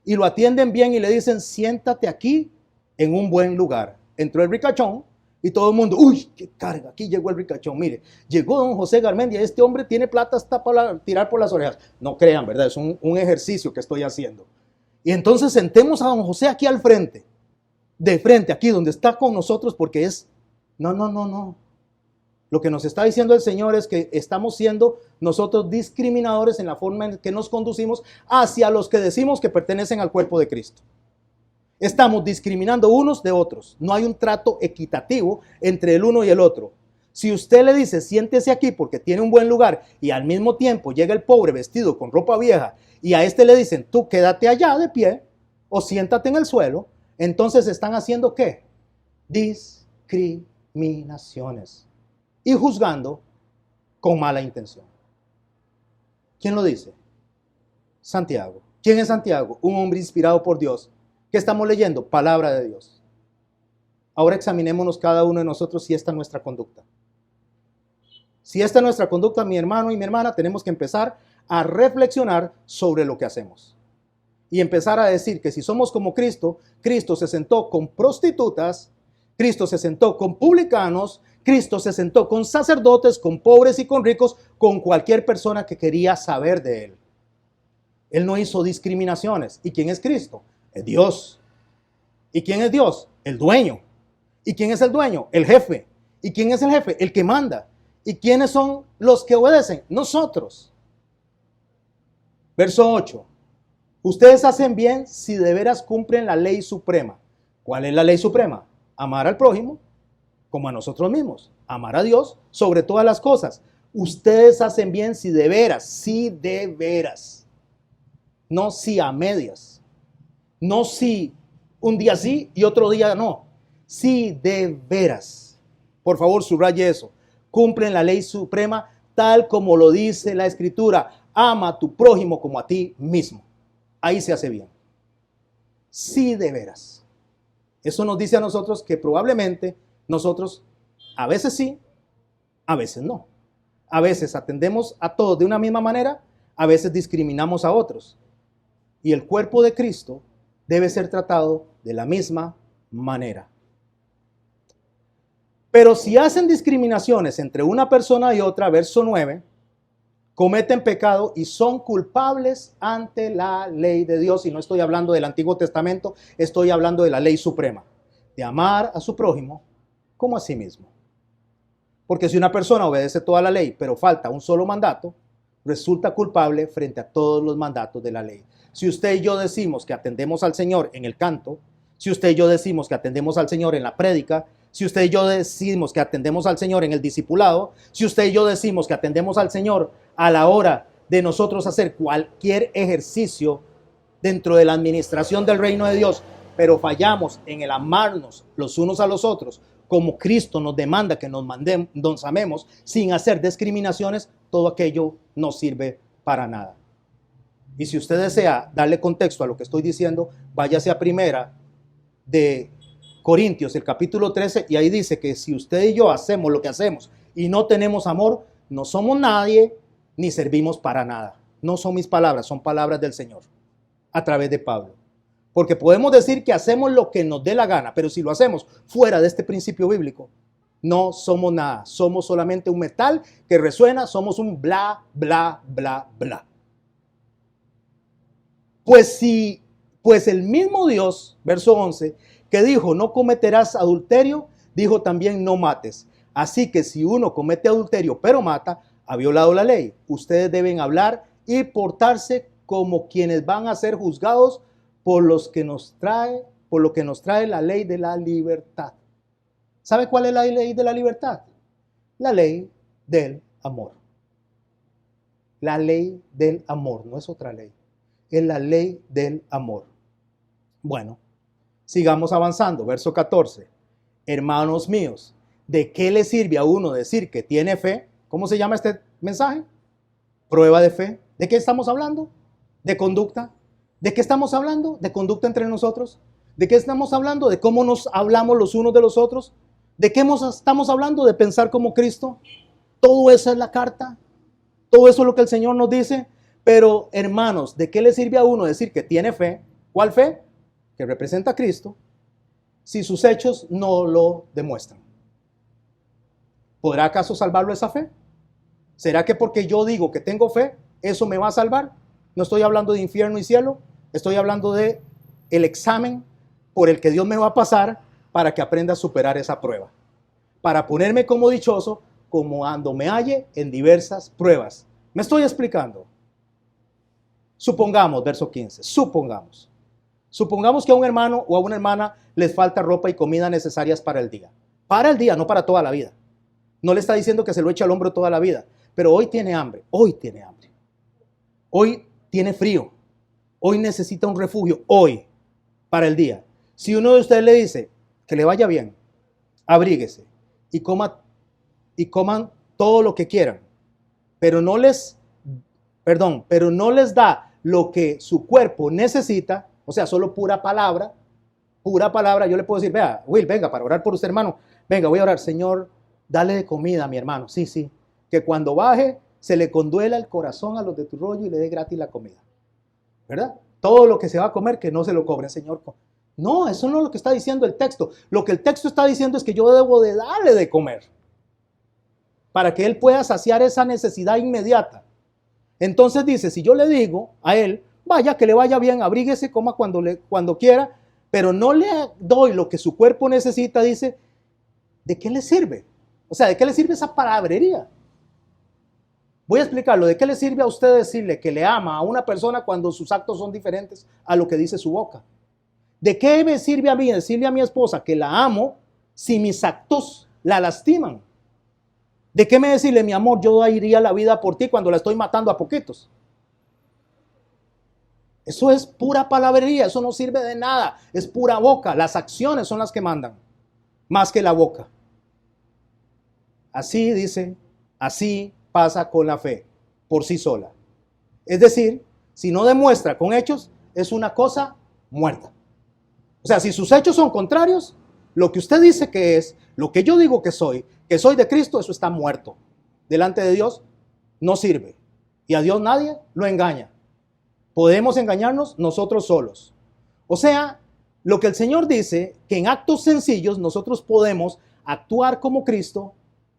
Y lo atienden bien y le dicen, siéntate aquí en un buen lugar. Entró el ricachón y todo el mundo, uy, qué carga, aquí llegó el ricachón. Mire, llegó don José Garmendia, este hombre tiene plata hasta para tirar por las orejas. No crean, ¿verdad? Es un ejercicio que estoy haciendo. Y entonces sentemos a don José aquí al frente. De frente, aquí donde está con nosotros, porque es, no. Lo que nos está diciendo el Señor es que estamos siendo nosotros discriminadores en la forma en que nos conducimos hacia los que decimos que pertenecen al cuerpo de Cristo. Estamos discriminando unos de otros. No hay un trato equitativo entre el uno y el otro. Si usted le dice, siéntese aquí porque tiene un buen lugar y al mismo tiempo llega el pobre vestido con ropa vieja y a este le dicen, tú quédate allá de pie o siéntate en el suelo, entonces están haciendo ¿qué? Discriminaciones y juzgando con mala intención. ¿Quién lo dice? Santiago. ¿Quién es Santiago? Un hombre inspirado por Dios. ¿Qué estamos leyendo? Palabra de Dios. Ahora examinémonos cada uno de nosotros si esta es nuestra conducta. Si esta es nuestra conducta, mi hermano y mi hermana, tenemos que empezar a reflexionar sobre lo que hacemos. y empezar a decir que si somos como Cristo, Cristo se sentó con prostitutas, Cristo se sentó con publicanos, Cristo se sentó con sacerdotes, con pobres y con ricos, con cualquier persona que quería saber de él. Él no hizo discriminaciones. ¿Y quién es Cristo? Es Dios. ¿Y quién es Dios? El dueño. ¿Y quién es el dueño? El jefe. ¿Y quién es el jefe? El que manda. ¿Y quiénes son los que obedecen? Nosotros. Verso 8. Ustedes hacen bien si de veras cumplen la ley suprema. ¿Cuál es la ley suprema? Amar al prójimo como a nosotros mismos. Amar a Dios sobre todas las cosas. Ustedes hacen bien si de veras, si de veras. No si a medias. No si un día sí y otro día no. Si de veras. Por favor, subraye eso. Cumplen la ley suprema tal como lo dice la Escritura. Ama a tu prójimo como a ti mismo. Ahí se hace bien. Si de veras. Eso nos dice a nosotros que probablemente nosotros a veces sí, a veces no. A veces atendemos a todos de una misma manera, a veces discriminamos a otros. Y el cuerpo de Cristo debe ser tratado de la misma manera. Pero si hacen discriminaciones entre una persona y otra, verso 9, cometen pecado y son culpables ante la ley de Dios. Y no estoy hablando del Antiguo Testamento, estoy hablando de la ley suprema, de amar a su prójimo como a sí mismo. Porque si una persona obedece toda la ley, pero falta un solo mandato, resulta culpable frente a todos los mandatos de la ley. Si usted y yo decimos que atendemos al Señor en el canto, si usted y yo decimos que atendemos al Señor en la prédica, si usted y yo decimos que atendemos al Señor en el discipulado, si usted y yo decimos que atendemos al Señor a la hora de nosotros hacer cualquier ejercicio dentro de la administración del reino de Dios, pero fallamos en el amarnos los unos a los otros, como Cristo nos demanda que nos amemos sin hacer discriminaciones, todo aquello no sirve para nada. Y si usted desea darle contexto a lo que estoy diciendo, váyase a Primera de Corintios, el capítulo 13, y ahí dice que si usted y yo hacemos lo que hacemos y no tenemos amor, no somos nadie ni servimos para nada. No son mis palabras, son palabras del Señor a través de Pablo. Porque podemos decir que hacemos lo que nos dé la gana, pero si lo hacemos fuera de este principio bíblico, no somos nada. Somos solamente un metal que resuena, somos un bla, bla, bla, bla. Pues el mismo Dios, verso 11, que dijo, no cometerás adulterio, dijo también, no mates. Así que si uno comete adulterio pero mata, ha violado la ley. Ustedes deben hablar y portarse como quienes van a ser juzgados por lo que nos trae la ley de la libertad. ¿Sabe cuál es la ley de la libertad? La ley del amor. La ley del amor, no es otra ley. Es la ley del amor. Bueno, sigamos avanzando. Verso 14. Hermanos míos, ¿de qué le sirve a uno decir que tiene fe? ¿Cómo se llama este mensaje? Prueba de fe. ¿De qué estamos hablando? De conducta. ¿De qué estamos hablando? De conducta entre nosotros. ¿De qué estamos hablando? De cómo nos hablamos los unos de los otros. ¿De qué estamos hablando? De pensar como Cristo. Todo eso es la carta. Todo eso es lo que el Señor nos dice. Pero, hermanos, ¿de qué le sirve a uno decir que tiene fe? ¿Cuál fe? Que representa a Cristo, si sus hechos no lo demuestran. ¿Podrá acaso salvarlo esa fe? ¿Será que porque yo digo que tengo fe, eso me va a salvar? No estoy hablando de infierno y cielo, estoy hablando de el examen por el que Dios me va a pasar para que aprenda a superar esa prueba. Para ponerme como dichoso, como cuando me halle en diversas pruebas. ¿Me estoy explicando? Supongamos, verso 15, supongamos que a un hermano o a una hermana les falta ropa y comida necesarias para el día. Para el día, no para toda la vida. No le está diciendo que se lo eche al hombro toda la vida, pero hoy tiene hambre, hoy tiene frío, hoy necesita un refugio, hoy, para el día. Si uno de ustedes le dice que le vaya bien, abríguese y coman todo lo que quieran, pero no les da lo que su cuerpo necesita, o sea, solo pura palabra, yo le puedo decir, vea, Will, venga, para orar por usted, hermano, venga, voy a orar, Señor, dale de comida a mi hermano, sí, que cuando baje, se le conduela el corazón a los de tu rollo y le dé gratis la comida, ¿verdad? todo lo que se va a comer, que no se lo cobren, Señor. No, eso no es lo que está diciendo el texto. Lo que el texto está diciendo es que yo debo de darle de comer para que él pueda saciar esa necesidad inmediata. Entonces dice, si yo le digo a él, vaya, que le vaya bien, abríguese, coma cuando quiera, pero no le doy lo que su cuerpo necesita, dice, ¿de qué le sirve? O sea, ¿de qué le sirve esa palabrería? Voy a explicarlo. ¿De qué le sirve a usted decirle que le ama a una persona cuando sus actos son diferentes a lo que dice su boca? ¿De qué me sirve a mí decirle a mi esposa que la amo si mis actos la lastiman? ¿De qué me decirle, mi amor, yo daría la vida por ti cuando la estoy matando a poquitos? Eso es pura palabrería, eso no sirve de nada, es pura boca. Las acciones son las que mandan, más que la boca. Así dice, así pasa con la fe, por sí sola. Es decir, si no demuestra con hechos, es una cosa muerta. O sea, si sus hechos son contrarios, lo que usted dice que es, lo que yo digo que soy de Cristo, eso está muerto. Delante de Dios no sirve. Y a Dios nadie lo engaña. Podemos engañarnos nosotros solos. O sea, lo que el Señor dice, que en actos sencillos nosotros podemos actuar como Cristo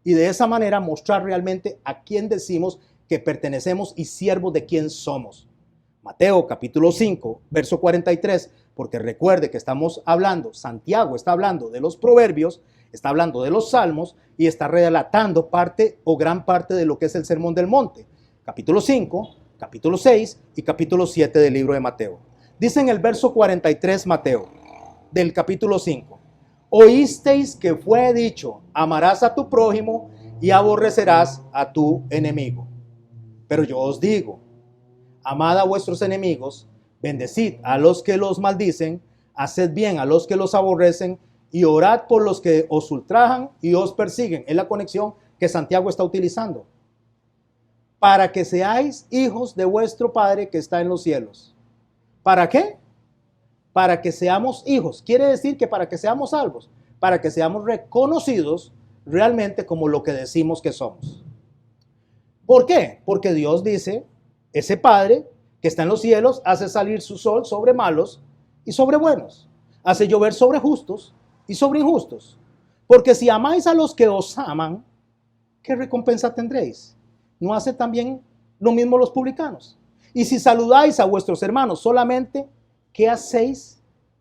y de esa manera mostrar realmente a quién decimos que pertenecemos y siervos de quién somos. Mateo capítulo 5, verso 43, porque recuerde que estamos hablando, Santiago está hablando de los proverbios, está hablando de los salmos y está relatando parte o gran parte de lo que es el Sermón del Monte. Capítulo 5, capítulo 6 y capítulo 7 del libro de Mateo. Dice en el verso 43 Mateo, del capítulo 5, oísteis que fue dicho, amarás a tu prójimo y aborrecerás a tu enemigo. Pero yo os digo, amad a vuestros enemigos, bendecid a los que los maldicen, haced bien a los que los aborrecen y orad por los que os ultrajan y os persiguen. Es la conexión que Santiago está utilizando. Para que seáis hijos de vuestro Padre que está en los cielos. ¿Para qué? Para que seamos hijos. Quiere decir que para que seamos salvos, para que seamos reconocidos realmente como lo que decimos que somos. ¿Por qué? Porque Dios dice, ese Padre que está en los cielos hace salir su sol sobre malos y sobre buenos. Hace llover sobre justos y sobre injustos. Porque si amáis a los que os aman, ¿qué recompensa tendréis? ¿No hace también lo mismo los publicanos? Y si saludáis a vuestros hermanos solamente, ¿qué hacéis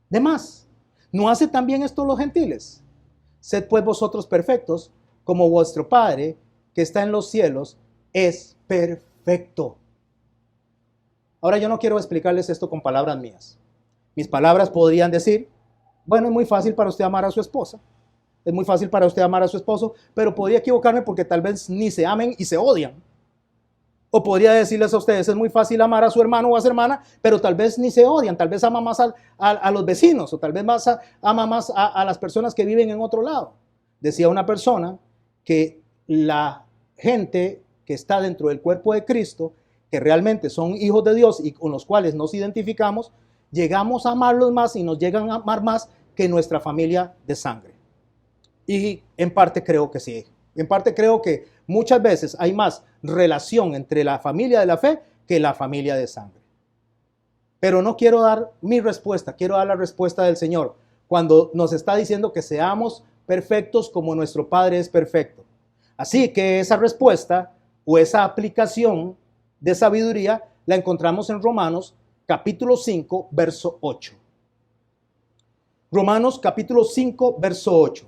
de más? ¿No hace también esto los gentiles? Sed pues vosotros perfectos, como vuestro Padre que está en los cielos es perfecto. Ahora yo no quiero explicarles esto con palabras mías. Mis palabras podrían decir, bueno, es muy fácil para usted amar a su esposa. Es muy fácil para usted amar a su esposo, pero podría equivocarme porque tal vez ni se amen y se odian. O podría decirles a ustedes, es muy fácil amar a su hermano o a su hermana, pero tal vez ni se odian, tal vez ama más a los vecinos o tal vez ama más a las personas que viven en otro lado. Decía una persona que la gente que está dentro del cuerpo de Cristo, que realmente son hijos de Dios y con los cuales nos identificamos, llegamos a amarlos más y nos llegan a amar más que nuestra familia de sangre. Y en parte creo que sí. En parte creo que muchas veces hay más relación entre la familia de la fe que la familia de sangre. Pero no quiero dar mi respuesta, quiero dar la respuesta del Señor cuando nos está diciendo que seamos perfectos como nuestro Padre es perfecto. Así que esa respuesta o esa aplicación de sabiduría la encontramos en Romanos capítulo 5, verso 8. Romanos capítulo 5, verso 8.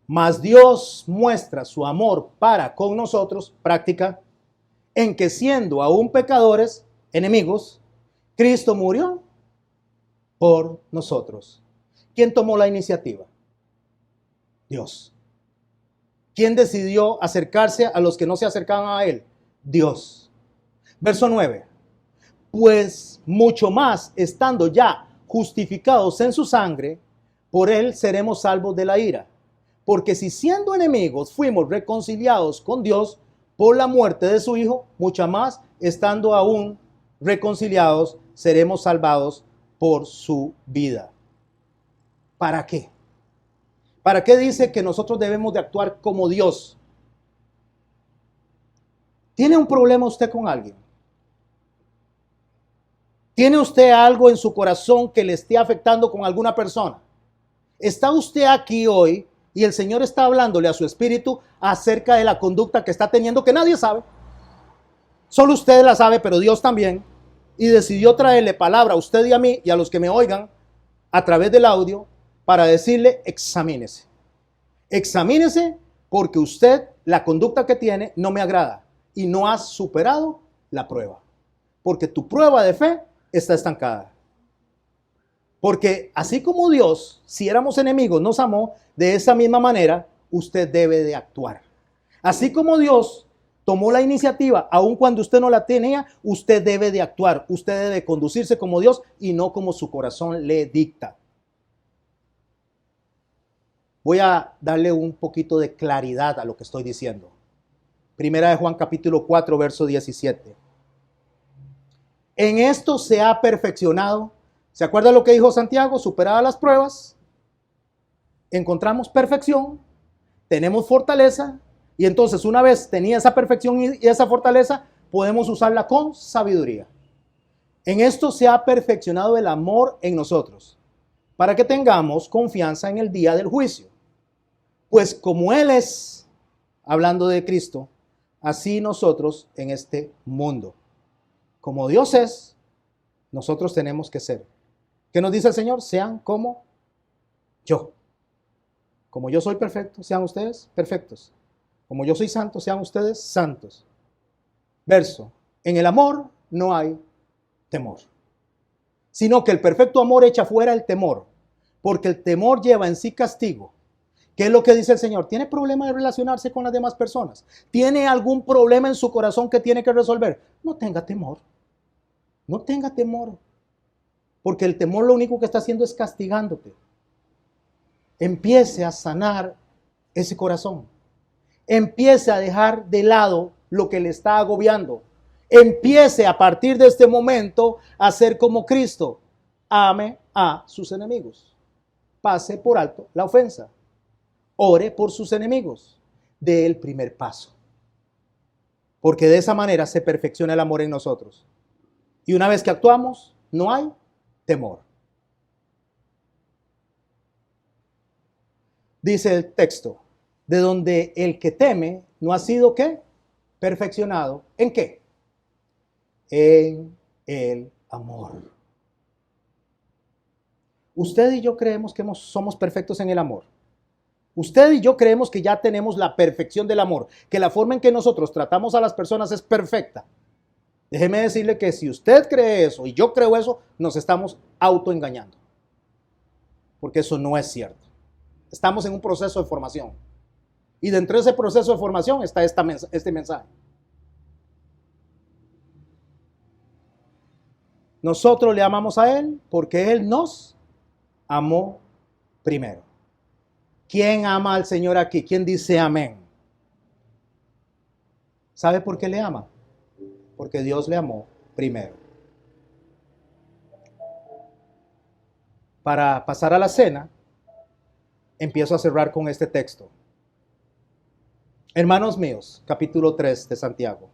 Mas Dios muestra su amor para con nosotros, práctica, en que siendo aún pecadores, enemigos, Cristo murió por nosotros. ¿Quién tomó la iniciativa? Dios. ¿Quién decidió acercarse a los que no se acercaban a Él? Dios. Verso 9. Pues mucho más, estando ya justificados en su sangre, por Él seremos salvos de la ira. Porque si siendo enemigos fuimos reconciliados con Dios por la muerte de su Hijo, mucho más, estando aún reconciliados, seremos salvados por su vida. ¿Para qué? ¿Para qué dice que nosotros debemos de actuar como Dios? ¿Tiene un problema usted con alguien? ¿Tiene usted algo en su corazón que le esté afectando con alguna persona? ¿Está usted aquí hoy y el Señor está hablándole a su espíritu acerca de la conducta que está teniendo que nadie sabe? Solo usted la sabe, pero Dios también. Y decidió traerle palabra a usted y a mí y a los que me oigan a través del audio para decirle: examínese. Examínese porque usted, la conducta que tiene no me agrada y no has superado la prueba. Porque tu prueba de fe está estancada. Porque así como Dios, si éramos enemigos, nos amó, de esa misma manera usted debe de actuar. Así como Dios tomó la iniciativa, aun cuando usted no la tenía, usted debe de actuar. Usted debe conducirse como Dios y no como su corazón le dicta. Voy a darle un poquito de claridad a lo que estoy diciendo. Primera de Juan capítulo 4, verso 17. En esto se ha perfeccionado. ¿Se acuerda lo que dijo Santiago? Superadas las pruebas, encontramos perfección, tenemos fortaleza, y entonces una vez tenía esa perfección y esa fortaleza, podemos usarla con sabiduría. En esto se ha perfeccionado el amor en nosotros, para que tengamos confianza en el día del juicio. Pues como Él es, hablando de Cristo, así nosotros en este mundo. Como Dios es, nosotros tenemos que ser. ¿Qué nos dice el Señor? Sean como yo. Como yo soy perfecto, sean ustedes perfectos. Como yo soy santo, sean ustedes santos. Verso: en el amor no hay temor, sino que el perfecto amor echa fuera el temor, porque el temor lleva en sí castigo. ¿Qué es lo que dice el Señor? ¿Tiene problema de relacionarse con las demás personas? ¿Tiene algún problema en su corazón que tiene que resolver? No tenga temor. No tenga temor. Porque el temor lo único que está haciendo es castigándote. Empiece a sanar ese corazón. Empiece a dejar de lado lo que le está agobiando. Empiece a partir de este momento a ser como Cristo. Ame a sus enemigos. Pase por alto la ofensa. Ore por sus enemigos. Dé el primer paso. Porque de esa manera se perfecciona el amor en nosotros. Y una vez que actuamos, no hay temor. Dice el texto: de donde el que teme no ha sido ¿qué? Perfeccionado. ¿En qué? En el amor. Usted y yo creemos que somos perfectos en el amor. Usted y yo creemos que ya tenemos la perfección del amor, que la forma en que nosotros tratamos a las personas es perfecta. Déjeme decirle que si usted cree eso y yo creo eso, nos estamos autoengañando. Porque eso no es cierto. Estamos en un proceso de formación. Y dentro de ese proceso de formación está este mensaje. Nosotros le amamos a Él porque Él nos amó primero. ¿Quién ama al Señor aquí? ¿Quién dice amén? ¿Sabe por qué le ama? Porque Dios le amó primero. Para pasar a la cena, empiezo a cerrar con este texto. Hermanos míos, capítulo 3 de Santiago.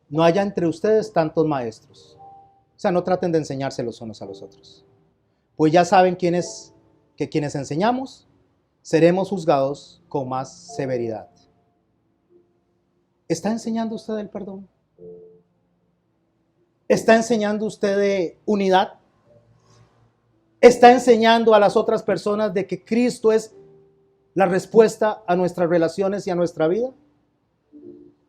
No haya entre ustedes tantos maestros. O sea, no traten de enseñarse los unos a los otros. Pues ya saben que quienes enseñamos seremos juzgados con más severidad. ¿Está enseñando usted el perdón? ¿Está enseñando usted de unidad? ¿Está enseñando a las otras personas de que Cristo es la respuesta a nuestras relaciones y a nuestra vida?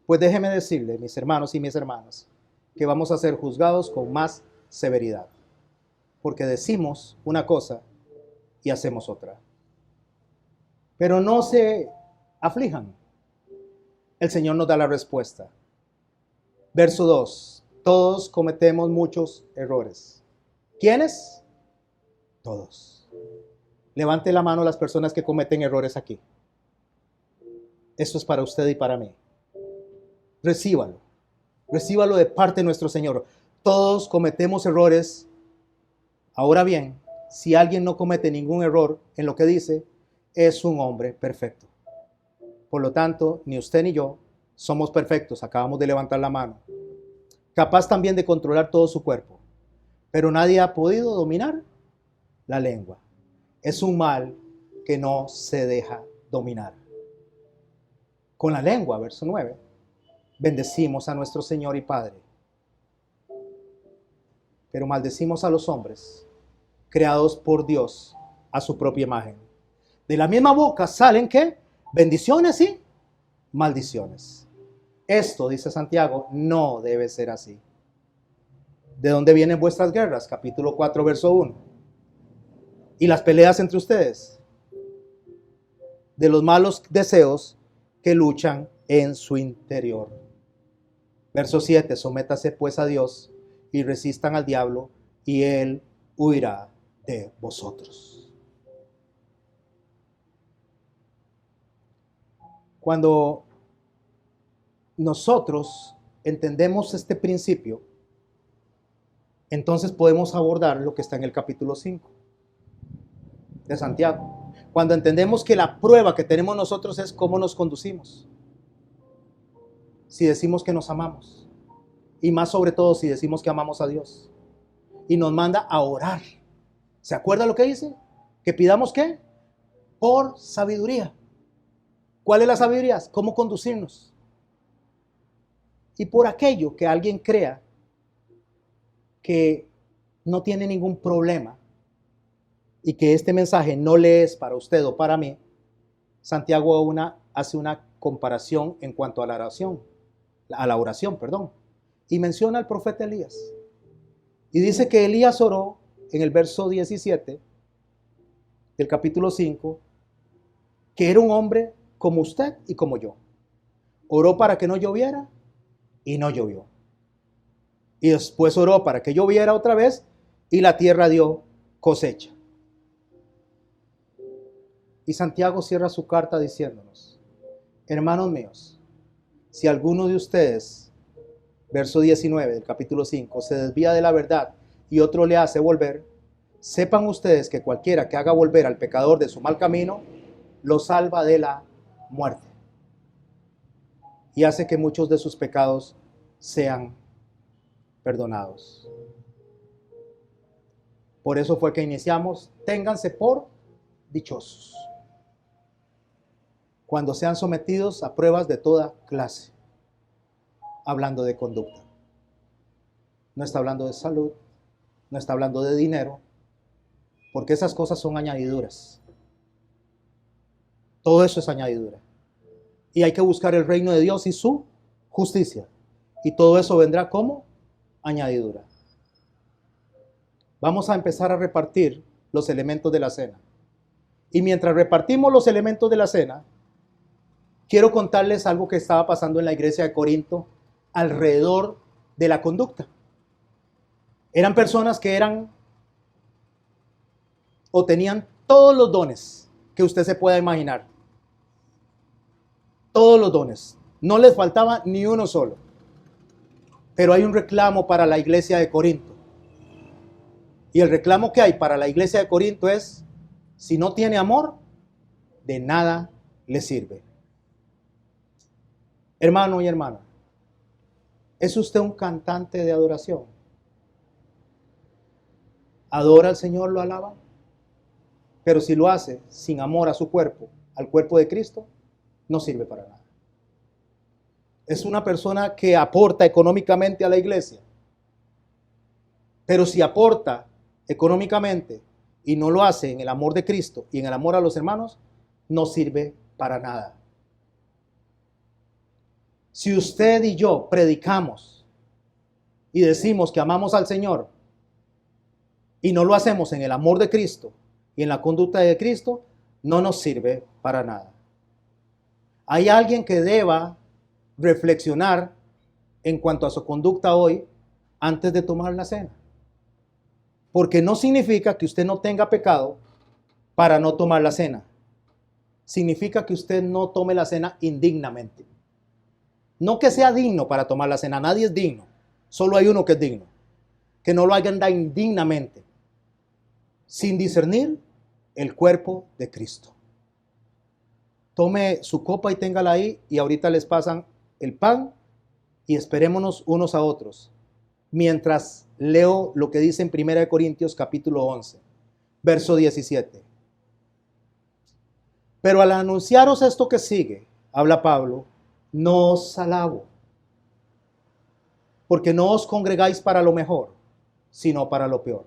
Pues déjeme decirle, mis hermanos y mis hermanas, que vamos a ser juzgados con más severidad. Porque decimos una cosa y hacemos otra. Pero no se aflijan. El Señor nos da la respuesta. Verso 2. Todos cometemos muchos errores. ¿Quiénes? Todos. Levante la mano las personas que cometen errores aquí. Esto es para usted y para mí. Recíbalo. Recíbalo de parte de nuestro Señor. Todos cometemos errores. Ahora bien, si alguien no comete ningún error en lo que dice, es un hombre perfecto. Por lo tanto, ni usted ni yo somos perfectos. Acabamos de levantar la mano. Capaz también de controlar todo su cuerpo. pero nadie ha podido dominar la lengua. Es un mal que no se deja dominar. Con la lengua, verso 9, bendecimos a nuestro Señor y Padre, pero maldecimos a los hombres creados por Dios a su propia imagen. De la misma boca salen, ¿qué? Bendiciones y maldiciones. Esto, dice Santiago, no debe ser así. ¿De dónde vienen vuestras guerras? Capítulo 4, verso 1. Y las peleas entre ustedes. De los malos deseos que luchan en su interior. Verso 7. Sométase pues a Dios y resistan al diablo y él huirá de vosotros. Cuando nosotros entendemos este principio, entonces podemos abordar lo que está en el capítulo 5 de Santiago. Cuando entendemos que la prueba que tenemos nosotros es cómo nos conducimos. Si decimos que nos amamos. Y más sobre todo si decimos que amamos a Dios. Y nos manda a orar. ¿Se acuerda lo que dice? Que pidamos ¿qué? Por sabiduría. ¿Cuál es la sabiduría? ¿Cómo conducirnos? Y por aquello que alguien crea que no tiene ningún problema y que este mensaje no le es para usted o para mí, Santiago hace una comparación en cuanto a la oración, y menciona al profeta Elías. Y dice que Elías oró en el verso 17 del capítulo 5, que era un hombre como usted y como yo. Oró para que no lloviera y no llovió. Y después oró para que lloviera otra vez y la tierra dio cosecha. Y Santiago cierra su carta diciéndonos: hermanos míos, si alguno de ustedes, verso 19 del capítulo 5, se desvía de la verdad y otro le hace volver, sepan ustedes que cualquiera que haga volver al pecador de su mal camino, lo salva de la muerte y hace que muchos de sus pecados sean perdonados. Por eso fue que iniciamos: ténganse por dichosos cuando sean sometidos a pruebas de toda clase. Hablando de conducta. No está hablando de salud, no está hablando de dinero, porque esas cosas son añadiduras. Todo eso es añadidura. Y hay que buscar el reino de Dios y su justicia. Y todo eso vendrá como añadidura. Vamos a empezar a repartir los elementos de la cena. Y mientras repartimos los elementos de la cena, quiero contarles algo que estaba pasando en la iglesia de Corinto alrededor de la conducta. Eran personas que eran o tenían todos los dones que usted se pueda imaginar. Todos los dones. No les faltaba ni uno solo. Pero hay un reclamo para la iglesia de Corinto. Y el reclamo que hay para la iglesia de Corinto es: si no tiene amor, de nada le sirve. Hermano y hermana, ¿es usted un cantante de adoración? ¿Adora al Señor, lo alaba? Pero si lo hace sin amor a su cuerpo, al cuerpo de Cristo, no sirve para nada. Es una persona que aporta económicamente a la iglesia. Pero si aporta económicamente y no lo hace en el amor de Cristo y en el amor a los hermanos, no sirve para nada. Si usted y yo predicamos y decimos que amamos al Señor y no lo hacemos en el amor de Cristo y en la conducta de Cristo, no nos sirve para nada. Hay alguien que deba reflexionar en cuanto a su conducta hoy antes de tomar la cena. Porque no significa que usted no tenga pecado para no tomar la cena. Significa que usted no tome la cena indignamente. No que sea digno para tomar la cena, nadie es digno. Solo hay uno que es digno. Que no lo hagan indignamente, sin discernir el cuerpo de Cristo. Tome su copa y téngala ahí, y ahorita les pasan el pan y esperémonos unos a otros mientras leo lo que dice en 1 Corintios capítulo 11, verso 17. Pero al anunciaros esto que sigue, habla Pablo, no os alabo, porque no os congregáis para lo mejor, sino para lo peor.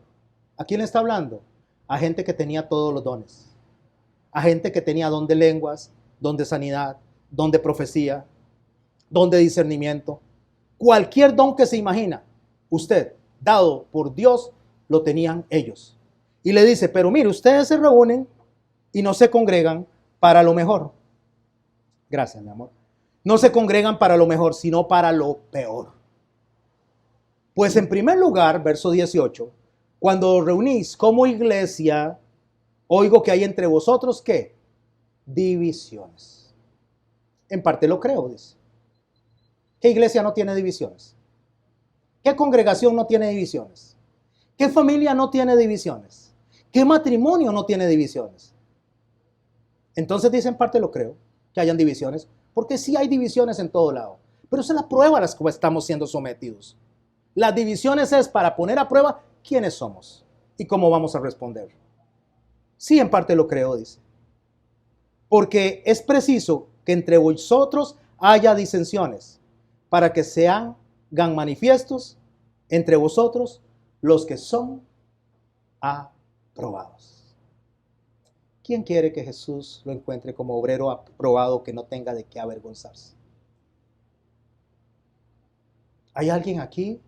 ¿A quién está hablando? A gente que tenía todos los dones. A gente que tenía don de lenguas, don de sanidad, don de profecía, don de discernimiento. Cualquier don que se imagina, usted, dado por Dios, lo tenían ellos. Y le dice, pero mire, ustedes se reúnen y no se congregan para lo mejor. Gracias, mi amor. No se congregan para lo mejor, sino para lo peor. Pues en primer lugar, verso 18, cuando os reunís como iglesia, oigo que hay entre vosotros, ¿qué? Divisiones. En parte lo creo, dice. ¿Qué iglesia no tiene divisiones? ¿Qué congregación no tiene divisiones? ¿Qué familia no tiene divisiones? ¿Qué matrimonio no tiene divisiones? Entonces dice, en parte lo creo, que hayan divisiones, porque sí hay divisiones en todo lado. Pero esa es la prueba a las que estamos siendo sometidos. Las divisiones es para poner a prueba quiénes somos y cómo vamos a responder. Sí, en parte lo creo, dice. Porque es preciso que entre vosotros haya disensiones, para que se hagan manifiestos entre vosotros los que son aprobados. ¿Quién quiere que Jesús lo encuentre como obrero aprobado que no tenga de qué avergonzarse? ¿Hay alguien aquí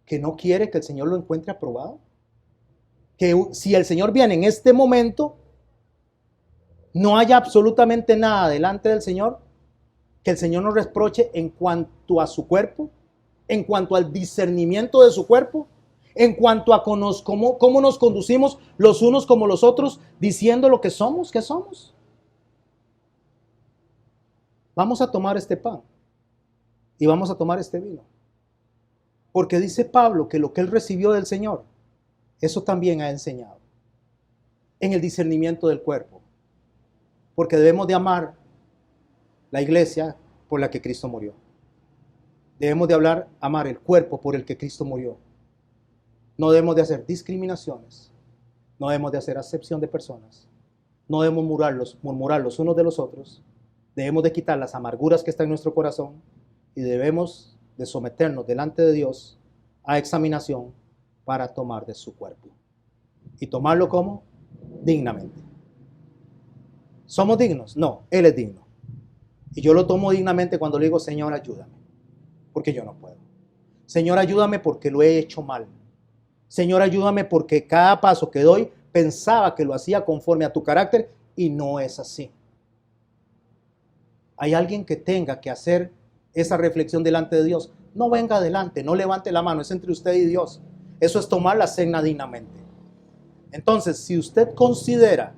que no quiere que el Señor lo encuentre aprobado? Que si el Señor viene en este momento, no haya absolutamente nada delante del Señor, que el Señor nos reproche en cuanto a su cuerpo, en cuanto al discernimiento de su cuerpo, en cuanto a cómo nos conducimos los unos como los otros, diciendo lo que somos, ¿qué somos? Vamos a tomar este pan y vamos a tomar este vino. Porque dice Pablo que lo que él recibió del Señor, eso también ha enseñado en el discernimiento del cuerpo. Porque debemos de amar la iglesia por la que Cristo murió. Debemos de amar el cuerpo por el que Cristo murió. No debemos de hacer discriminaciones. No debemos de hacer acepción de personas. No debemos murmurar los unos de los otros. Debemos de quitar las amarguras que están en nuestro corazón y debemos de someternos delante de Dios a examinación para tomar de su cuerpo. ¿Y tomarlo cómo? Dignamente. ¿Somos dignos? No, Él es digno. Y yo lo tomo dignamente cuando le digo, Señor, ayúdame, porque yo no puedo. Señor, ayúdame porque lo he hecho mal. Señor, ayúdame porque cada paso que doy pensaba que lo hacía conforme a tu carácter y no es así. Hay alguien que tenga que hacer esa reflexión delante de Dios. No venga adelante, no levante la mano, es entre usted y Dios. Eso es tomar la cena dignamente. Entonces, si usted considera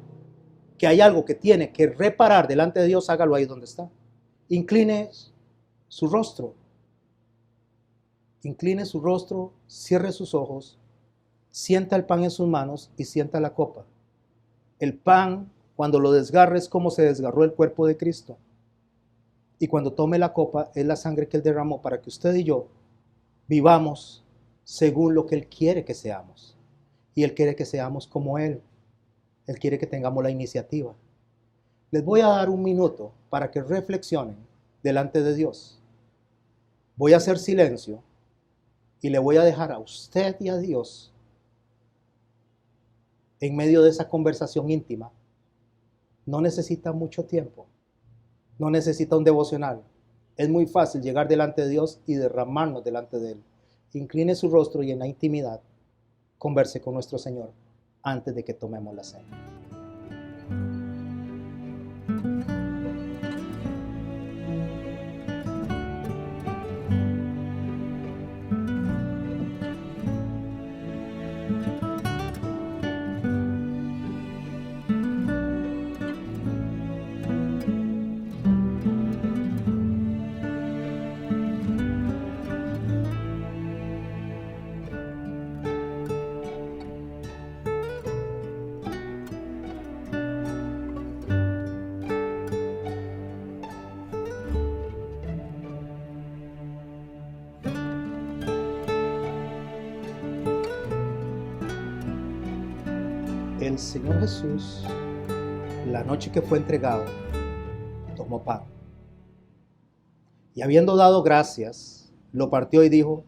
que hay algo que tiene que reparar delante de Dios, hágalo ahí donde está. Incline su rostro. Incline su rostro, cierre sus ojos, sienta el pan en sus manos y sienta la copa. El pan, cuando lo desgarre, es como se desgarró el cuerpo de Cristo. Y cuando tome la copa, es la sangre que Él derramó para que usted y yo vivamos según lo que Él quiere que seamos. Y Él quiere que seamos como Él. Él quiere que tengamos la iniciativa. Les voy a dar un minuto para que reflexionen delante de Dios. Voy a hacer silencio y le voy a dejar a usted y a Dios en medio de esa conversación íntima. No necesita mucho tiempo. No necesita un devocional. Es muy fácil llegar delante de Dios y derramarnos delante de Él. Incline su rostro y en la intimidad converse con nuestro Señor antes de que tomemos la cena. el Señor Jesús, la noche que fue entregado, tomó pan. Y habiendo dado gracias, lo partió y dijo: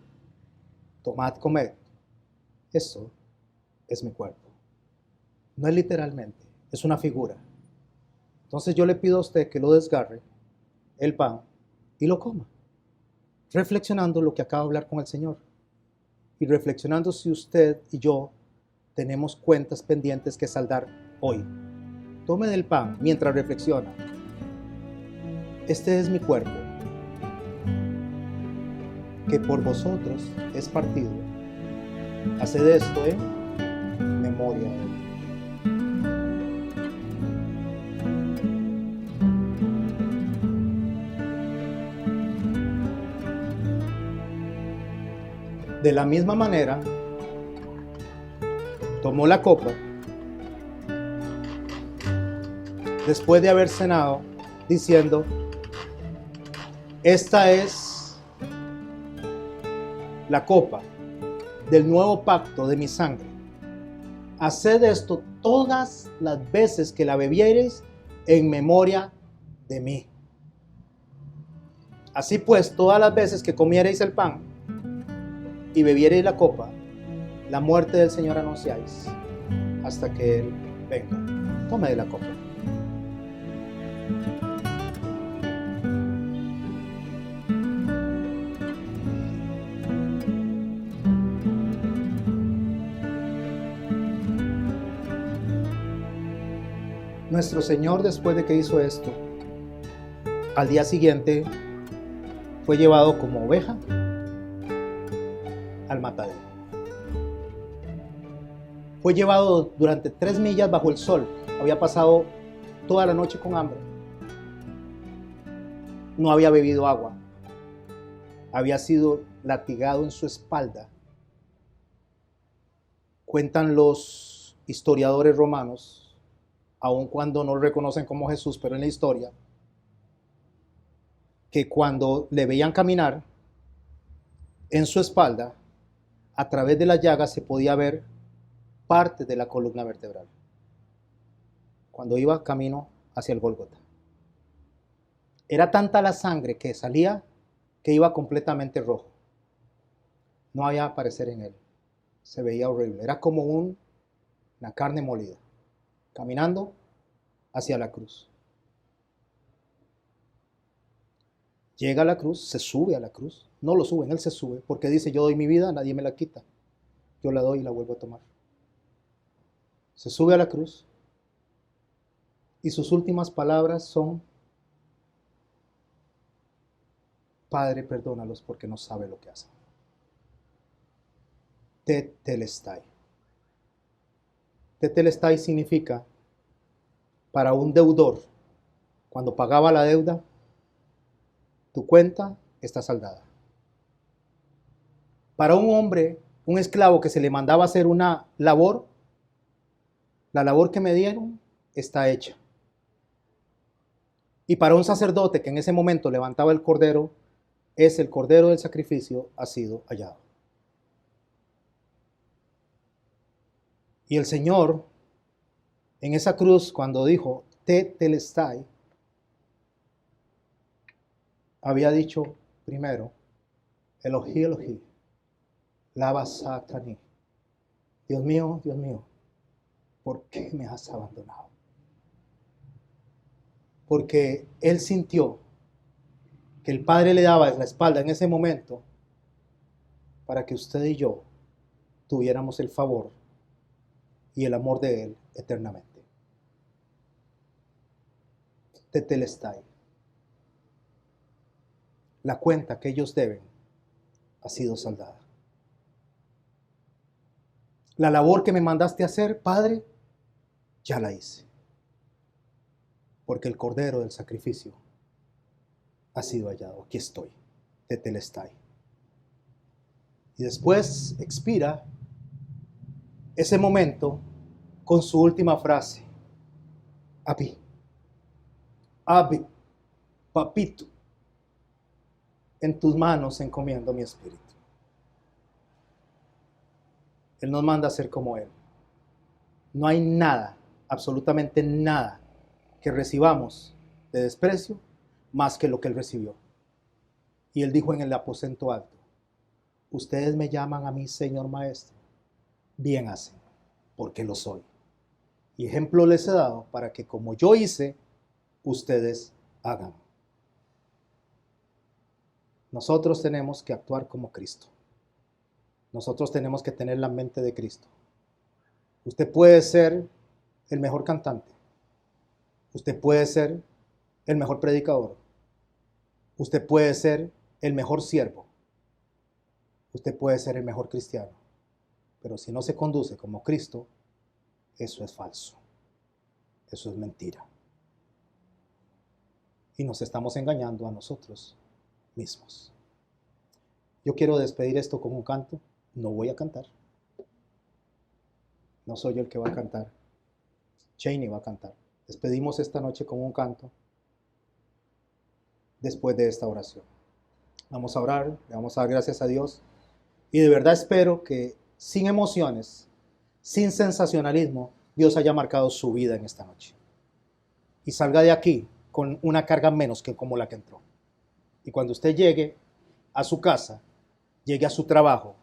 tomad, comed, esto es mi cuerpo. No es literalmente, es una figura. Entonces yo le pido a usted que lo desgarre, el pan, y lo coma, reflexionando lo que acaba de hablar con el Señor. Y reflexionando si usted y yo tenemos cuentas pendientes que saldar hoy. Tome del pan mientras reflexiona. Este es mi cuerpo, que por vosotros es partido. Haced esto en memoria de mí. De la misma manera, tomó la copa después de haber cenado, diciendo: esta es la copa del nuevo pacto de mi sangre. Haced esto todas las veces que la bebiereis en memoria de mí. Así pues, todas las veces que comiereis el pan y bebiereis la copa, la muerte del Señor anunciáis hasta que Él venga. Tome de la copa. Nuestro Señor, después de que hizo esto, al día siguiente fue llevado como oveja al matadero. Fue llevado durante 3 millas bajo el sol. Había pasado toda la noche con hambre. No había bebido agua. Había sido latigado en su espalda. Cuentan los historiadores romanos, aun cuando no lo reconocen como Jesús, pero en la historia, que cuando le veían caminar en su espalda, a través de las llagas se podía ver parte de la columna vertebral, cuando iba camino hacia el Gólgota. Era tanta la sangre que salía que iba completamente rojo. No había parecer en él. Se veía horrible. Era como una carne molida, caminando hacia la cruz. Llega a la cruz, se sube a la cruz. No lo suben, él se sube, porque dice: yo doy mi vida, nadie me la quita. Yo la doy y la vuelvo a tomar. Se sube a la cruz y sus últimas palabras son: Padre, perdónalos porque no saben lo que hacen. Tetelestai. Tetelestai significa, para un deudor, cuando pagaba la deuda, tu cuenta está saldada. Para un hombre, un esclavo que se le mandaba a hacer una labor, la labor que me dieron está hecha. Y para un sacerdote que en ese momento levantaba el cordero, el cordero del sacrificio ha sido hallado. Y el Señor, en esa cruz, cuando dijo Tetelestai, había dicho primero: Elohí, Elohí, lama sabachthani. Dios mío, ¿por qué me has abandonado? Porque él sintió que el Padre le daba la espalda en ese momento para que usted y yo tuviéramos el favor y el amor de Él eternamente. Tetelestai. La cuenta que ellos deben ha sido saldada. La labor que me mandaste a hacer, Padre, ya la hice. Porque el cordero del sacrificio ha sido hallado. Aquí estoy. Tetelestai. Y después expira ese momento con su última frase: Abi, Abi, papito, en tus manos encomiendo mi espíritu. Él nos manda a ser como Él. No hay nada, absolutamente nada, que recibamos de desprecio más que lo que Él recibió. Y Él dijo en el aposento alto: ustedes me llaman a mí Señor Maestro, bien hacen, porque lo soy. Y ejemplo les he dado para que como yo hice, ustedes hagan. Nosotros tenemos que actuar como Cristo. Nosotros tenemos que tener la mente de Cristo. Usted puede ser el mejor cantante. Usted puede ser el mejor predicador. Usted puede ser el mejor siervo. Usted puede ser el mejor cristiano. Pero si no se conduce como Cristo, eso es falso. Eso es mentira. Y nos estamos engañando a nosotros mismos. Yo quiero despedir esto con un canto. No voy a cantar. No soy yo el que va a cantar. Cheney va a cantar. Despedimos esta noche con un canto después de esta oración. Vamos a orar, le vamos a dar gracias a Dios. Y de verdad espero que sin emociones, sin sensacionalismo, Dios haya marcado su vida en esta noche. Y salga de aquí con una carga menos que como la que entró. Y cuando usted llegue a su casa, llegue a su trabajo,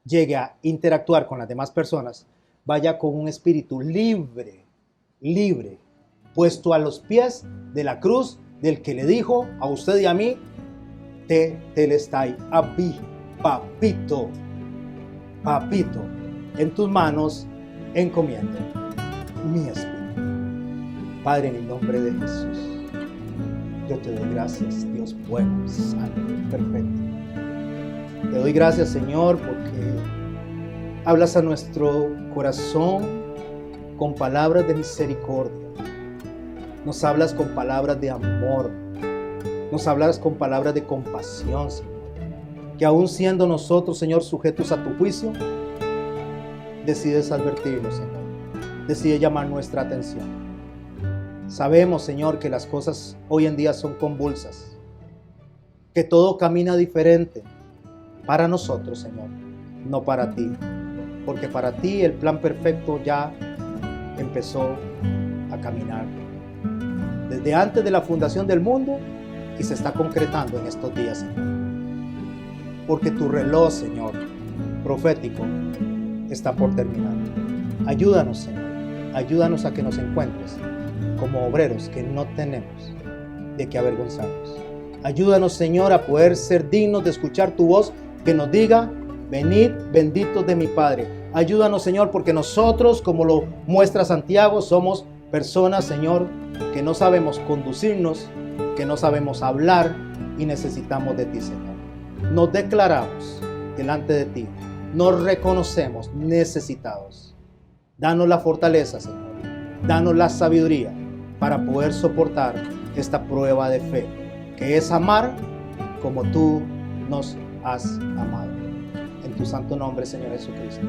llegue a interactuar con las demás personas, vaya con un espíritu libre, puesto a los pies de la cruz del que le dijo a usted y a mí: Tetelestai, Abí, papito, papito, en tus manos encomiendo mi espíritu. Padre, en el nombre de Jesús, yo te doy gracias, Dios bueno, santo, perfecto. Te doy gracias, Señor, porque hablas a nuestro corazón con palabras de misericordia. Nos hablas con palabras de amor. Nos hablas con palabras de compasión, Señor. Que aún siendo nosotros, Señor, sujetos a tu juicio, decides advertirnos, Señor. Decides llamar nuestra atención. Sabemos, Señor, que las cosas hoy en día son convulsas. Que todo camina diferente para nosotros, Señor, no para ti. Porque para ti el plan perfecto ya empezó a caminar desde antes de la fundación del mundo y se está concretando en estos días, Señor. Porque tu reloj, Señor, profético, está por terminar. Ayúdanos, Señor. Ayúdanos a que nos encuentres como obreros que no tenemos de qué avergonzarnos. Ayúdanos, Señor, a poder ser dignos de escuchar tu voz que nos diga: venid, benditos de mi Padre. Ayúdanos, Señor, porque nosotros, como lo muestra Santiago, somos personas, Señor, que no sabemos conducirnos, que no sabemos hablar y necesitamos de ti, Señor. Nos declaramos delante de ti, nos reconocemos necesitados. Danos la fortaleza, Señor. Danos la sabiduría para poder soportar esta prueba de fe, que es amar como tú nos has amado. En tu santo nombre, Señor Jesucristo.